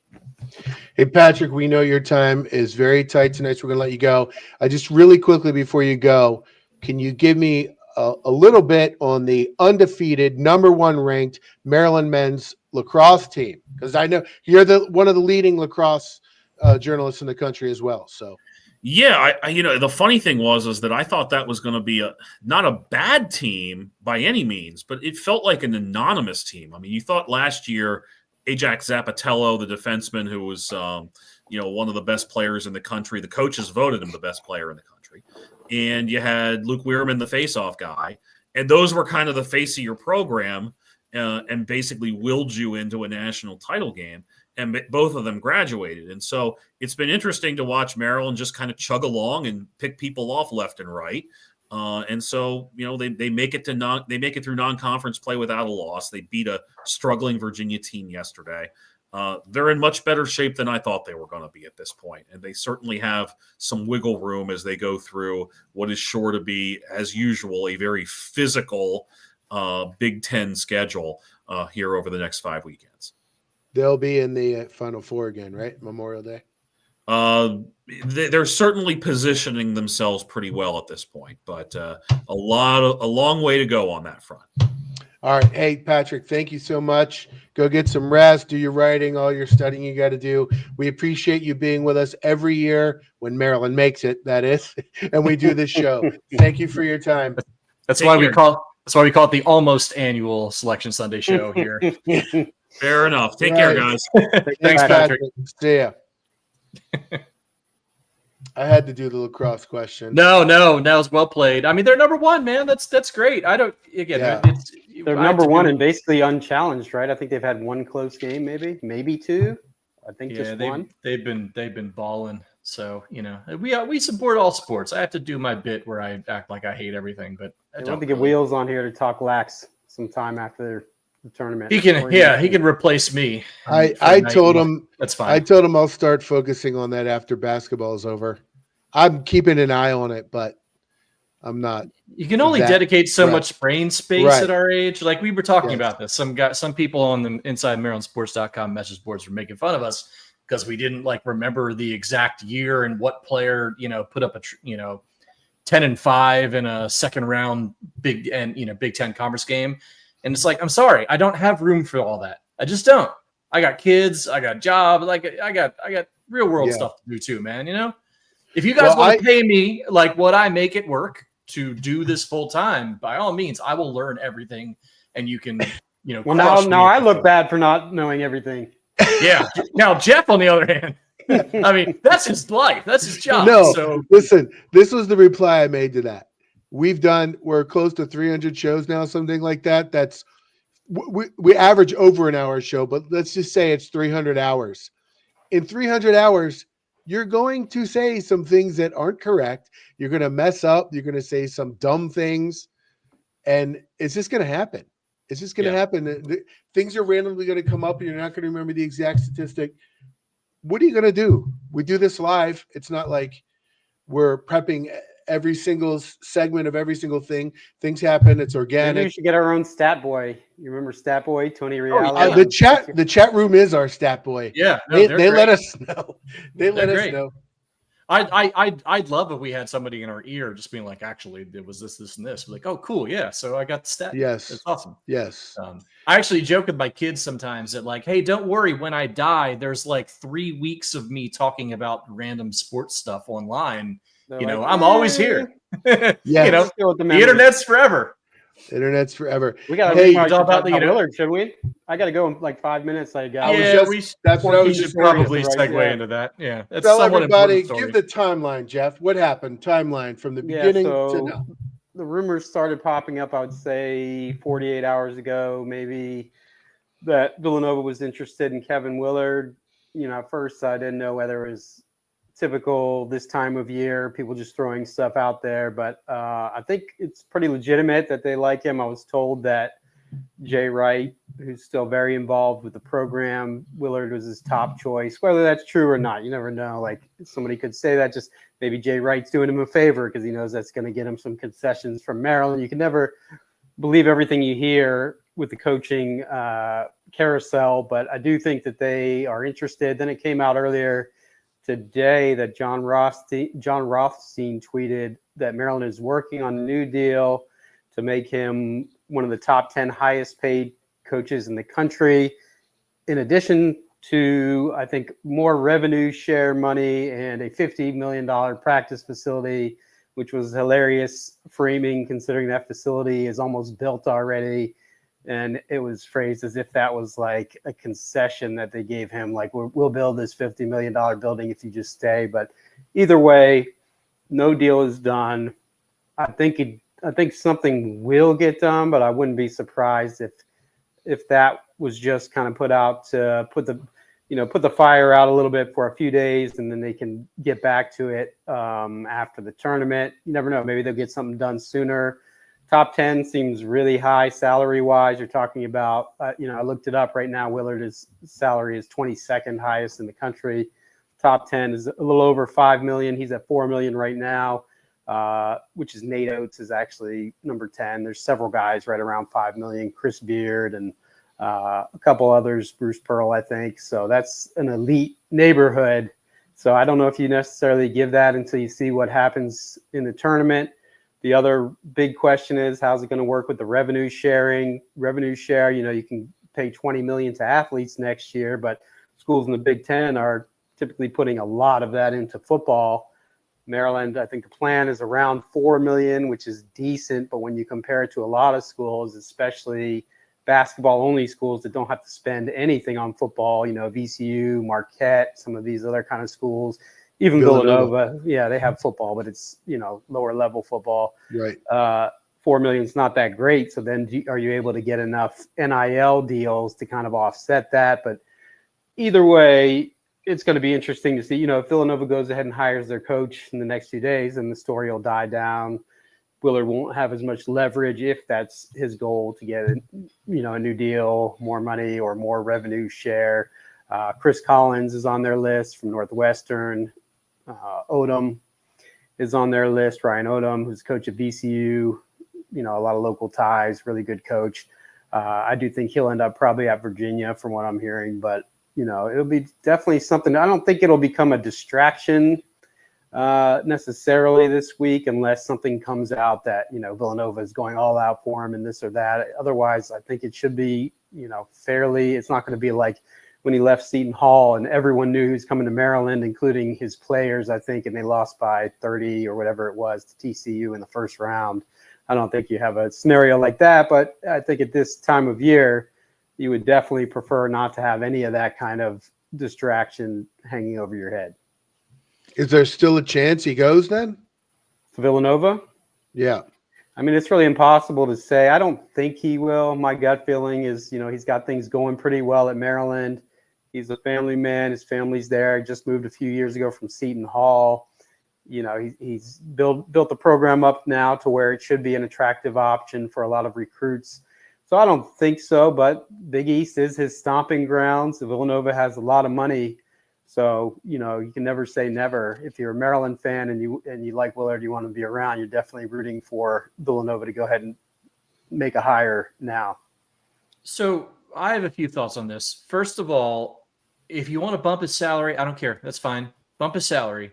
Hey, Patrick, we know your time is very tight tonight, so we're going to let you go. I just really quickly before you go, can you give me a little bit on the undefeated, #1 ranked Maryland men's lacrosse team? Because I know you're one of the leading lacrosse journalists in the country as well. So, yeah, the funny thing was that I thought that was going to be not a bad team by any means, but it felt like an anonymous team. I mean, you thought last year Ajax Zapatello, the defenseman who was one of the best players in the country, the coaches voted him the best player in the country, and you had Luke Weirman, the face-off guy, and those were kind of the face of your program, and basically willed you into a national title game. And both of them graduated. And so it's been interesting to watch Maryland just kind of chug along and pick people off left and right. And so, they make it through non-conference play without a loss. They beat a struggling Virginia team yesterday. They're in much better shape than I thought they were going to be at this point. And they certainly have some wiggle room as they go through what is sure to be, as usual, a very physical Big Ten schedule here over the next 5 weekends. They'll be in the Final Four again, right? Memorial Day. They're certainly positioning themselves pretty well at this point, but a long way to go on that front. All right. Hey, Patrick, thank you so much. Go get some rest, do your writing, all your studying you got to do. We appreciate you being with us every year when Maryland makes it, that is, and we do this show. Thank you for your time. That's why we call it the almost annual Selection Sunday show here. Fair enough. Take care, guys. Thanks, Patrick. See ya. I had to do the lacrosse question. No, it's well played. I mean, they're number one, man. That's great. They're number one and basically unchallenged, right? I think they've had one close game, maybe two. I think just one. They've been balling. So we support all sports. I have to do my bit where I act like I hate everything, but I want to get Wheels on here to talk lax sometime after the tournament. He can replace me. I told him that's fine. I told him I'll start focusing on that after basketball is over. I'm keeping an eye on it, but I'm not. You can only dedicate so much brain space at our age. Like we were talking about this. Some people on the Inside MarylandSports.com message boards were making fun of us because we didn't remember the exact year and what player put up 10-5 in a second round Big Ten conference game. And it's like, I'm sorry, I don't have room for all that. I just don't. I got kids, I got job, I got real world stuff to do too, man. If you guys want to pay me what I make it work to do this full time, by all means, I will learn everything, and you can, Well, now I look bad for not knowing everything. Yeah. Now Jeff, on the other hand, I mean, that's his life, that's his job. No, so listen, this was the reply I made to that. We're close to 300 shows now, something like that. That's we average over an hour a show, but let's just say it's 300 hours. In 300 hours, you're going to say some things that aren't correct. You're going to mess up. You're going to say some dumb things, and it's just going to happen. It's just going to happen. Things are randomly going to come up, and you're not going to remember the exact statistic. What are you going to do? We do this live. It's not like we're prepping every single segment of every single thing. Things happen. It's organic. Maybe we should get our own stat boy. You remember Stat Boy, Tony Reale? The chat room is our stat boy. Yeah, they let us know. They let us know. I'd love if we had somebody in our ear just being like, actually, there was this, and this. We're like, oh, cool, yeah. So I got the stat. Yes, it's awesome. Yes. I actually joke with my kids sometimes that hey, don't worry, when I die, there's 3 weeks of me talking about random sports stuff online. They're I'm always here. Yeah, the internet's forever. Internet's forever. We got to talk about the Willard, should we? I got to go in 5 minutes. That's what I should probably segue into that. Yeah, that's tell everybody. Give the timeline, Jeff. What happened? Timeline from the beginning to now. The rumors started popping up, I would say 48 hours ago, maybe, that Villanova was interested in Kevin Willard. At first I didn't know whether it was typical this time of year, people just throwing stuff out there. But I think it's pretty legitimate that they like him. I was told that Jay Wright, who's still very involved with the program, Willard was his top choice. Whether that's true or not, you never know. Somebody could say that, just maybe Jay Wright's doing him a favor because he knows that's going to get him some concessions from Maryland. You can never believe everything you hear with the coaching carousel, but I do think that they are interested. Then it came out earlier today that John Rothstein tweeted that Maryland is working on a new deal to make him one of the top 10 highest paid coaches in the country, in addition to, I think, more revenue share money and a $50 million practice facility, which was hilarious framing considering that facility is almost built already. And it was phrased as if that was a concession that they gave him, we'll build this $50 million building if you just stay. But either way, no deal is done. I think something will get done, but I wouldn't be surprised if that was just kind of put out to put the put the fire out a little bit for a few days, and then they can get back to it after the tournament. You never know. Maybe they'll get something done sooner. Top 10 seems really high salary-wise. You're talking about, I looked it up right now. Willard's salary is 22nd highest in the country. Top 10 is a little over $5 million. He's at $4 million right now, which is Nate Oates is actually number 10. There's several guys right around $5 million. Chris Beard and a couple others, Bruce Pearl, I think. So that's an elite neighborhood. So I don't know if you necessarily give that until you see what happens in the tournament. The other big question is, how's it going to work with the revenue sharing? Revenue share, you can pay $20 million to athletes next year, but schools in the Big Ten are typically putting a lot of that into football. Maryland, I think the plan is around $4 million, which is decent, but when you compare it to a lot of schools, especially basketball-only schools that don't have to spend anything on football, VCU, Marquette, some of these other kind of schools, even Villanova, they have football, but it's, lower level football. Right. $4 million is not that great. So then are you able to get enough NIL deals to kind of offset that? But either way, it's going to be interesting to see, if Villanova goes ahead and hires their coach in the next few days, and the story will die down. Willard won't have as much leverage if that's his goal to get, a new deal, more money or more revenue share. Chris Collins is on their list from Northwestern. Odom is on their list. Ryan Odom, who's coach at VCU, a lot of local ties, really good coach. I do think he'll end up probably at Virginia from what I'm hearing, but it'll be definitely something. I don't think it'll become a distraction necessarily this week unless something comes out that, Villanova is going all out for him and this or that. Otherwise, I think it should be, fairly, it's not going to be like when he left Seton Hall and everyone knew he was coming to Maryland, including his players, I think, and they lost by 30 or whatever it was to TCU in the first round. I don't think you have a scenario like that, but I think at this time of year, you would definitely prefer not to have any of that kind of distraction hanging over your head. Is there still a chance he goes then? Villanova? Yeah. I mean, it's really impossible to say. I don't think he will. My gut feeling is, he's got things going pretty well at Maryland. He's a family man. His family's there. He just moved a few years ago from Seton Hall. He's built the program up now to where it should be an attractive option for a lot of recruits. So I don't think so, but Big East is his stomping ground. So Villanova has a lot of money. So, you can never say never. If you're a Maryland fan and you like Willard, you want to be around, you're definitely rooting for Villanova to go ahead and make a hire now. So I have a few thoughts on this. First of all, if you want to bump his salary, I don't care. That's fine. Bump his salary.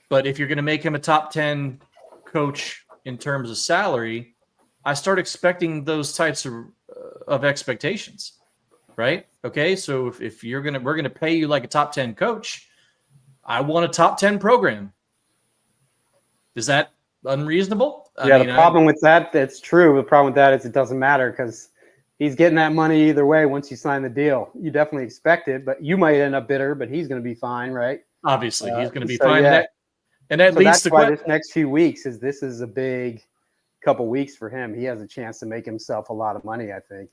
But if you're going to make him a top 10 coach in terms of salary, I start expecting those types of expectations, right? Okay, so if we're going to pay you like a top 10 coach, I want a top 10 program. Is that unreasonable? The problem with that, that's true. The problem with that is it doesn't matter because he's getting that money either way once you sign the deal. You definitely expect it, but you might end up bitter, but he's going to be fine, right? Obviously, he's going to be fine. Yeah. And that so leads that's why this next few weeks this is a big couple weeks for him. He has a chance to make himself a lot of money, I think.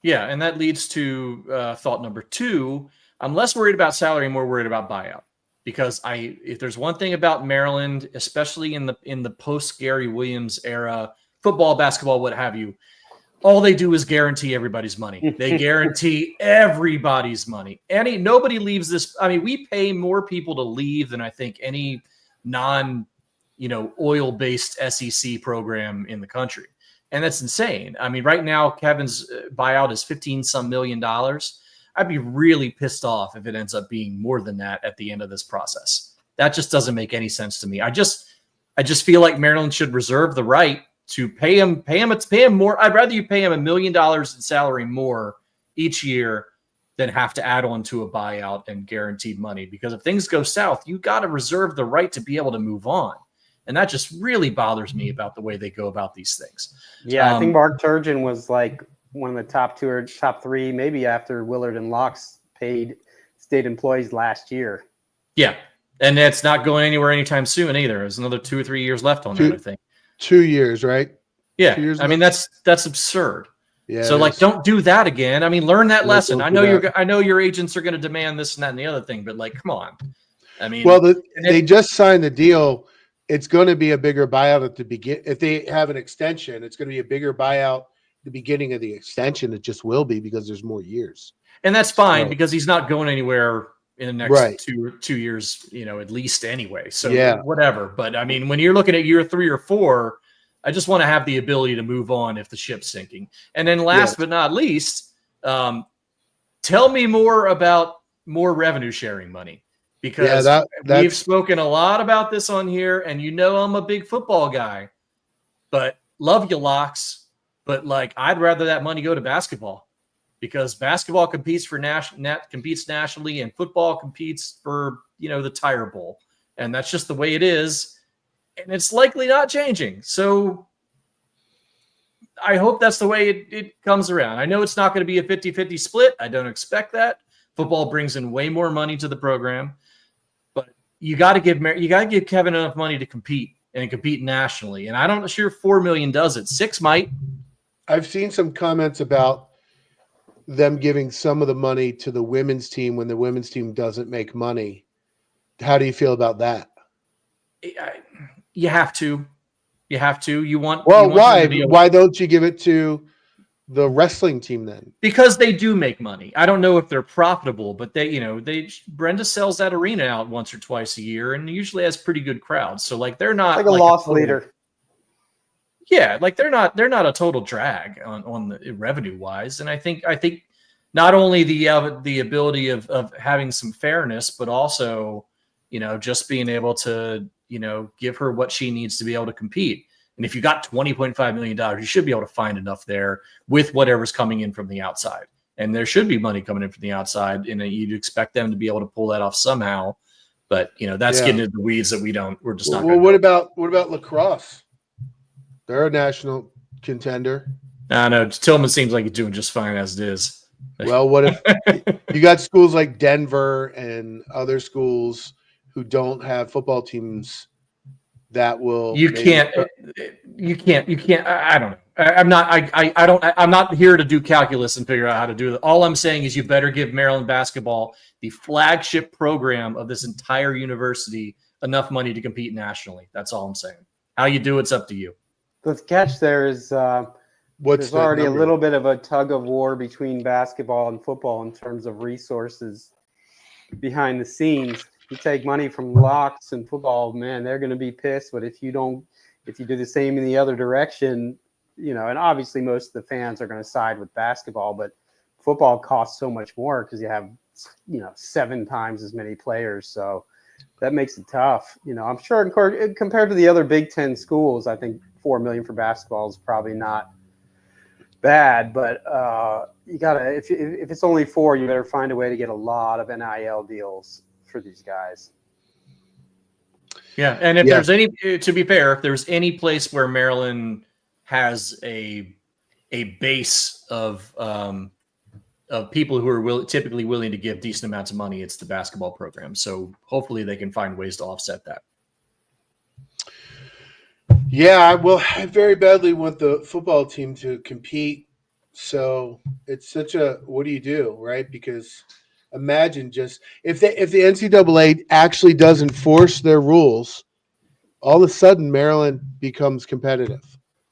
Yeah, and that leads to thought number 2. I'm less worried about salary, more worried about buyout. Because if there's one thing about Maryland, especially in the post Gary Williams era, football, basketball, what have you, all they do is guarantee everybody's money. They guarantee everybody's money. Nobody leaves this. I mean, we pay more people to leave than I think any oil-based SEC program in the country. And that's insane. I mean, right now, Kevin's buyout is $15-some million. I'd be really pissed off if it ends up being more than that at the end of this process. That just doesn't make any sense to me. I just feel like Maryland should reserve the right to pay him more. I'd rather you pay him $1 million in salary more each year than have to add on to a buyout and guaranteed money. Because if things go south, you got to reserve the right to be able to move on. And that just really bothers me about the way they go about these things. Yeah, I think Bart Turgeon was like one of the top 2 or top 3, maybe after Willard and Locke's paid state employees last year. Yeah, and that's not going anywhere anytime soon either. There's another 2 or 3 years left on that, I think. 2 years, right? Yeah, 2 years I mean, that's absurd. Yeah. So like, don't do that again. I mean, learn that lesson. I know that. your agents are going to demand this and that and the other thing, but like, come on. I mean, well, they just signed the deal. It's going to be a bigger buyout at the begin. If they have an extension, it's going to be a bigger buyout at the beginning of the extension. It just will be because there's more years. And that's fine because he's not going anywhere in the next Right. 2 years, at least anyway. So whatever. But I mean, when you're looking at year 3 or 4, I just want to have the ability to move on if the ship's sinking. And then last but not least, tell me more about more revenue sharing money, because we've spoken a lot about this on here, and I'm a big football guy, but love you, Locks. But like, I'd rather that money go to basketball, because basketball competes competes nationally, and football competes for, the Tire Bowl. And that's just the way it is. And it's likely not changing. So I hope that's the way it comes around. I know it's not going to be a 50-50 split. I don't expect that. Football brings in way more money to the program, but you got to give Kevin enough money to compete and compete nationally. And I don't sure $4 million does it. 6 might. I've seen some comments about them giving some of the money to the women's team when the women's team doesn't make money. How do you feel about that? You have to. Why don't you give it to the wrestling team then? Because they do make money. I don't know if they're profitable, but Brenda sells that arena out once or twice a year and usually has pretty good crowds. So like, they're not like a loss leader. Yeah, like they're not a total drag on the revenue wise. And I think not only the ability of having some fairness, but also, just being able to, give her what she needs to be able to compete. And if you got $20.5 million, you should be able to find enough there with whatever's coming in from the outside. And there should be money coming in from the outside, and you'd expect them to be able to pull that off somehow. But that's getting into the weeds that we're just not. Well, what about lacrosse? They're a national contender. I know Tillman seems like he's doing just fine as it is. Well, what if you got schools like Denver and other schools who don't have football teams that will? You can't. I don't know. I'm not here to do calculus and figure out how to do it. All I'm saying is you better give Maryland basketball, the flagship program of this entire university, enough money to compete nationally. That's all I'm saying. How you do it's up to you. The catch there is there's already a little bit of a tug of war between basketball and football in terms of resources behind the scenes. You take money from Locks and football, man, they're going to be pissed. But if you do the same in the other direction, and obviously most of the fans are going to side with basketball, but football costs so much more because you have, 7 times as many players. So that makes it tough. I'm sure compared to the other Big Ten schools, I think $4 million for basketball is probably not bad, but you gotta, if it's only 4, you better find a way to get a lot of NIL deals for these guys. Yeah, and if there's any, to be fair, if there's any place where Maryland has a base of people who are typically willing to give decent amounts of money, it's the basketball program. So hopefully they can find ways to offset that. Yeah, I very badly want the football team to compete. So it's such a, what do you do, right? Because imagine just if the NCAA actually does enforce their rules, all of a sudden Maryland becomes competitive.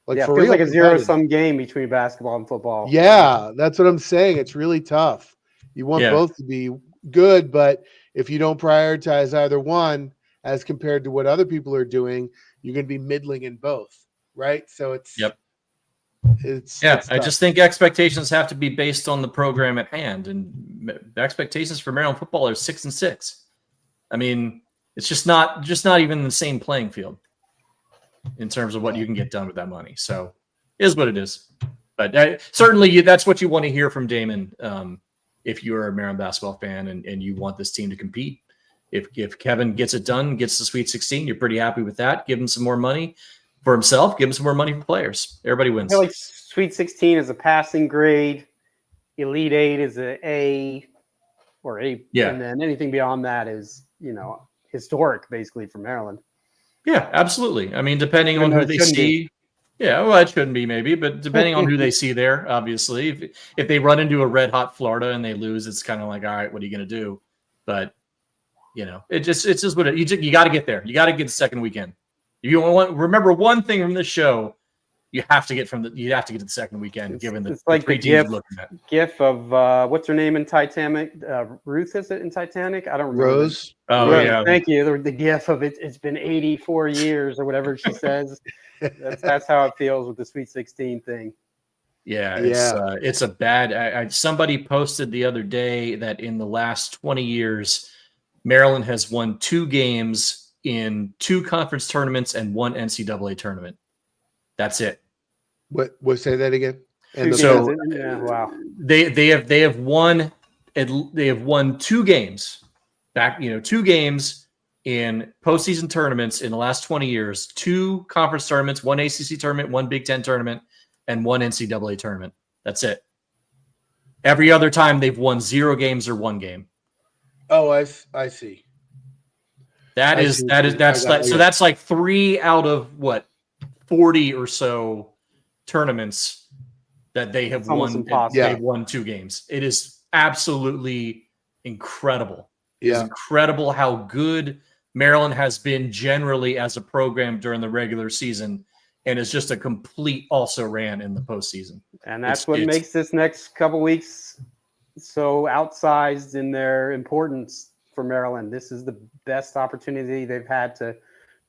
Like, it feels like a zero-sum game between basketball and football. Yeah, that's what I'm saying. It's really tough. You want both to be good, but if you don't prioritize either one as compared to what other people are doing, you're going to be middling in both, right? So it's I just think expectations have to be based on the program at hand, and expectations for Maryland football are 6-6. I mean, it's just not even the same playing field in terms of what you can get done with that money. So it is what it is. But certainly that's what you want to hear from Damon if you're a Maryland basketball fan and you want this team to compete. If Kevin gets it done, gets the Sweet 16, you're pretty happy with that. Give him some more money for himself. Give him some more money for players. Everybody wins. I feel like Sweet 16 is a passing grade. Elite 8 is an A or A. Yeah. And then anything beyond that is, historic basically for Maryland. Yeah, absolutely. I mean, depending on who they see. Yeah, well, it shouldn't be maybe, but depending on who they see there, obviously, if they run into a red hot Florida and they lose, it's kind of like, all right, what are you going to do? But it's just what you got to get there. You got to get the second weekend. If you remember one thing from this show, you have to get to the second weekend. Given it's like the gif of what's her name in Titanic? Ruth, is it in Titanic? I don't remember. Rose. Oh Rose, yeah, thank you. The gif of it. It's been 84 years or whatever she says. That's how it feels with the Sweet 16 thing. Yeah, it's a bad. Somebody posted the other day that in the last 20 years, Maryland has won 2 games in 2 conference tournaments and 1 NCAA tournament. That's it. What say that again? And so wow. They have won 2 games back, 2 games in postseason tournaments in the last 20 years, 2 conference tournaments, 1 ACC tournament, 1 Big Ten tournament, and 1 NCAA tournament. That's it. Every other time they've won 0 games or 1 game. Oh, I see. That's like 3 out of what 40 or so tournaments that they have won. They've won 2 games. It is absolutely incredible. Yeah. It's incredible how good Maryland has been generally as a program during the regular season, and it's just a complete also ran in the postseason. And that's what makes this next couple weeks so outsized in their importance for Maryland. This is the best opportunity they've had to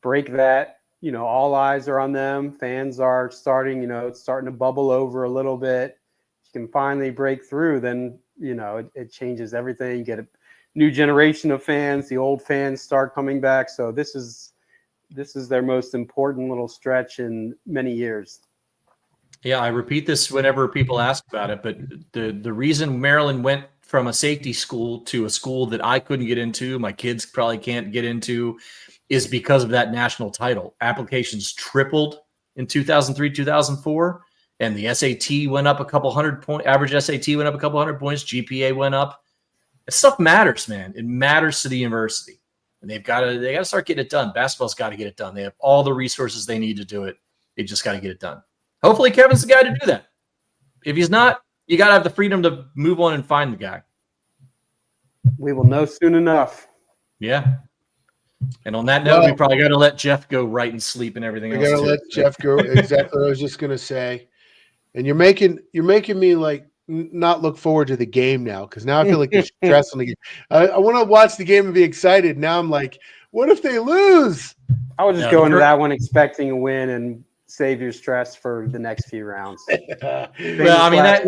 break that. All eyes are on them. Fans are starting, it's starting to bubble over a little bit. If you can finally break through, then, it changes everything. You get a new generation of fans. The old fans start coming back. So this is their most important little stretch in many years. Yeah, I repeat this whenever people ask about it, but the reason Maryland went from a safety school to a school that I couldn't get into, my kids probably can't get into, is because of that national title. Applications tripled in 2003, 2004, and the SAT went up a couple hundred points. Average SAT went up a couple hundred points. GPA went up. That stuff matters, man. It matters to the university, and they got to start getting it done. Basketball's got to get it done. They have all the resources they need to do it. They just got to get it done. Hopefully, Kevin's the guy to do that. If he's not, you got to have the freedom to move on and find the guy. We will know soon enough. Yeah. And on that note, we probably got to let Jeff go right and sleep and everything else. We got to let Jeff go. Exactly what I was just going to say. And you're making me like not look forward to the game now, because now I feel like there's stress on the game. I want to watch the game and be excited. Now I'm like, what if they lose? I was just going to that one expecting a win and save your stress for the next few rounds.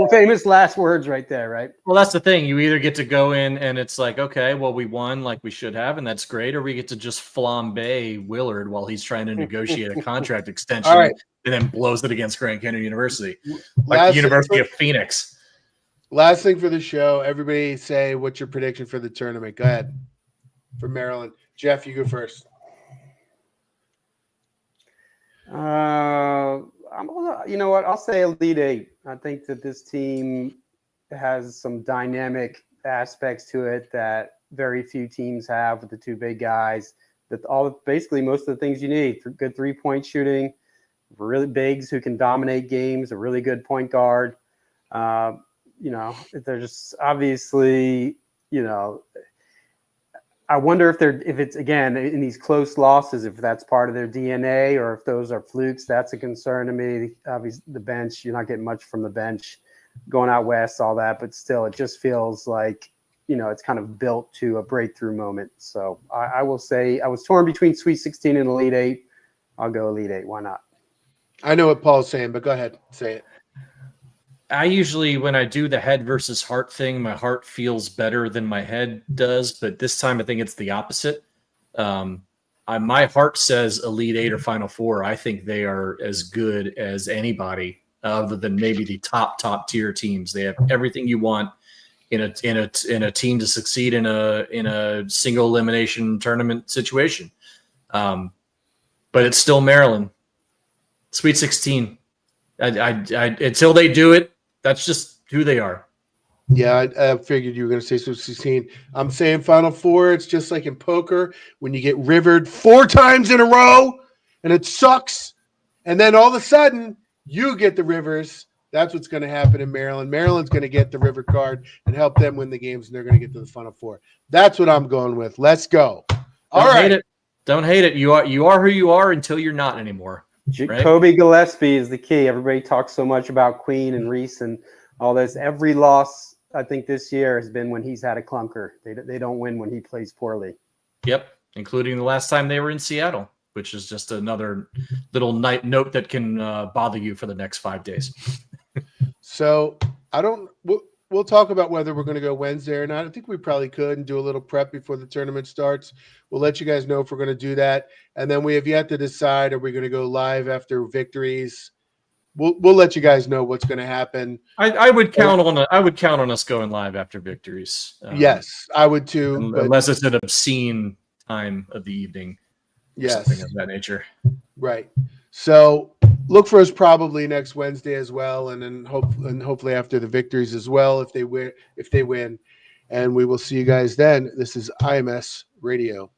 Famous last words right there, right? Well, that's the thing. You either get to go in and it's like, okay, well, we won like we should have, and that's great, or we get to just flambe Willard while he's trying to negotiate a contract extension, and then blows it against Grand Canyon University, like the University of Phoenix. Last thing for the show, everybody say what's your prediction for the tournament. Go ahead. For Maryland. Jeff, you go first. You know what? I'll say Elite 8. I think that this team has some dynamic aspects to it that very few teams have, with the 2 big guys. Basically most of the things you need: good 3-point shooting, really bigs who can dominate games, a really good point guard. They're just obviously, I wonder if it's, again, in these close losses, if that's part of their DNA or if those are flukes. That's a concern to me. Obviously, the bench, you're not getting much from the bench going out west, all that, but still, it just feels like, it's kind of built to a breakthrough moment. So I will say I was torn between Sweet 16 and Elite 8. I'll go Elite 8. Why not? I know what Paul's saying, but go ahead. Say it. I usually, when I do the head versus heart thing, my heart feels better than my head does. But this time, I think it's the opposite. My heart says Elite 8 or Final 4. I think they are as good as anybody, other than maybe the top tier teams. They have everything you want in a team to succeed in a single elimination tournament situation. But it's still Maryland. Sweet 16. Until they do it, that's just who they are. Yeah, I figured you were going to say Sweet 16. I'm saying Final 4. It's just like in poker when you get rivered 4 times in a row and it sucks. And then all of a sudden, you get the Rivers. That's what's going to happen in Maryland. Maryland's going to get the River card and help them win the games, and they're going to get to the Final Four. That's what I'm going with. Let's go. All right. Don't hate it. You are who you are until you're not anymore. Right? Kobe Gillespie is the key. Everybody talks so much about Queen and Reese and all this. Every loss, I think, this year has been when he's had a clunker. They don't win when he plays poorly. Yep, including the last time they were in Seattle, which is just another little note that can bother you for the next 5 days. So we'll talk about whether we're going to go Wednesday or not. I think we probably could and do a little prep before the tournament starts. We'll let you guys know if we're going to do that. And then we have yet to decide, are we going to go live after victories? We'll let you guys know what's going to happen. I would count on us going live after victories. Yes, I would too. Unless it's an obscene time of the evening. Yes. Something of that nature. Right. So look for us probably next Wednesday as well, and then hopefully after the victories as well if they win. And we will see you guys then. This is IMS Radio.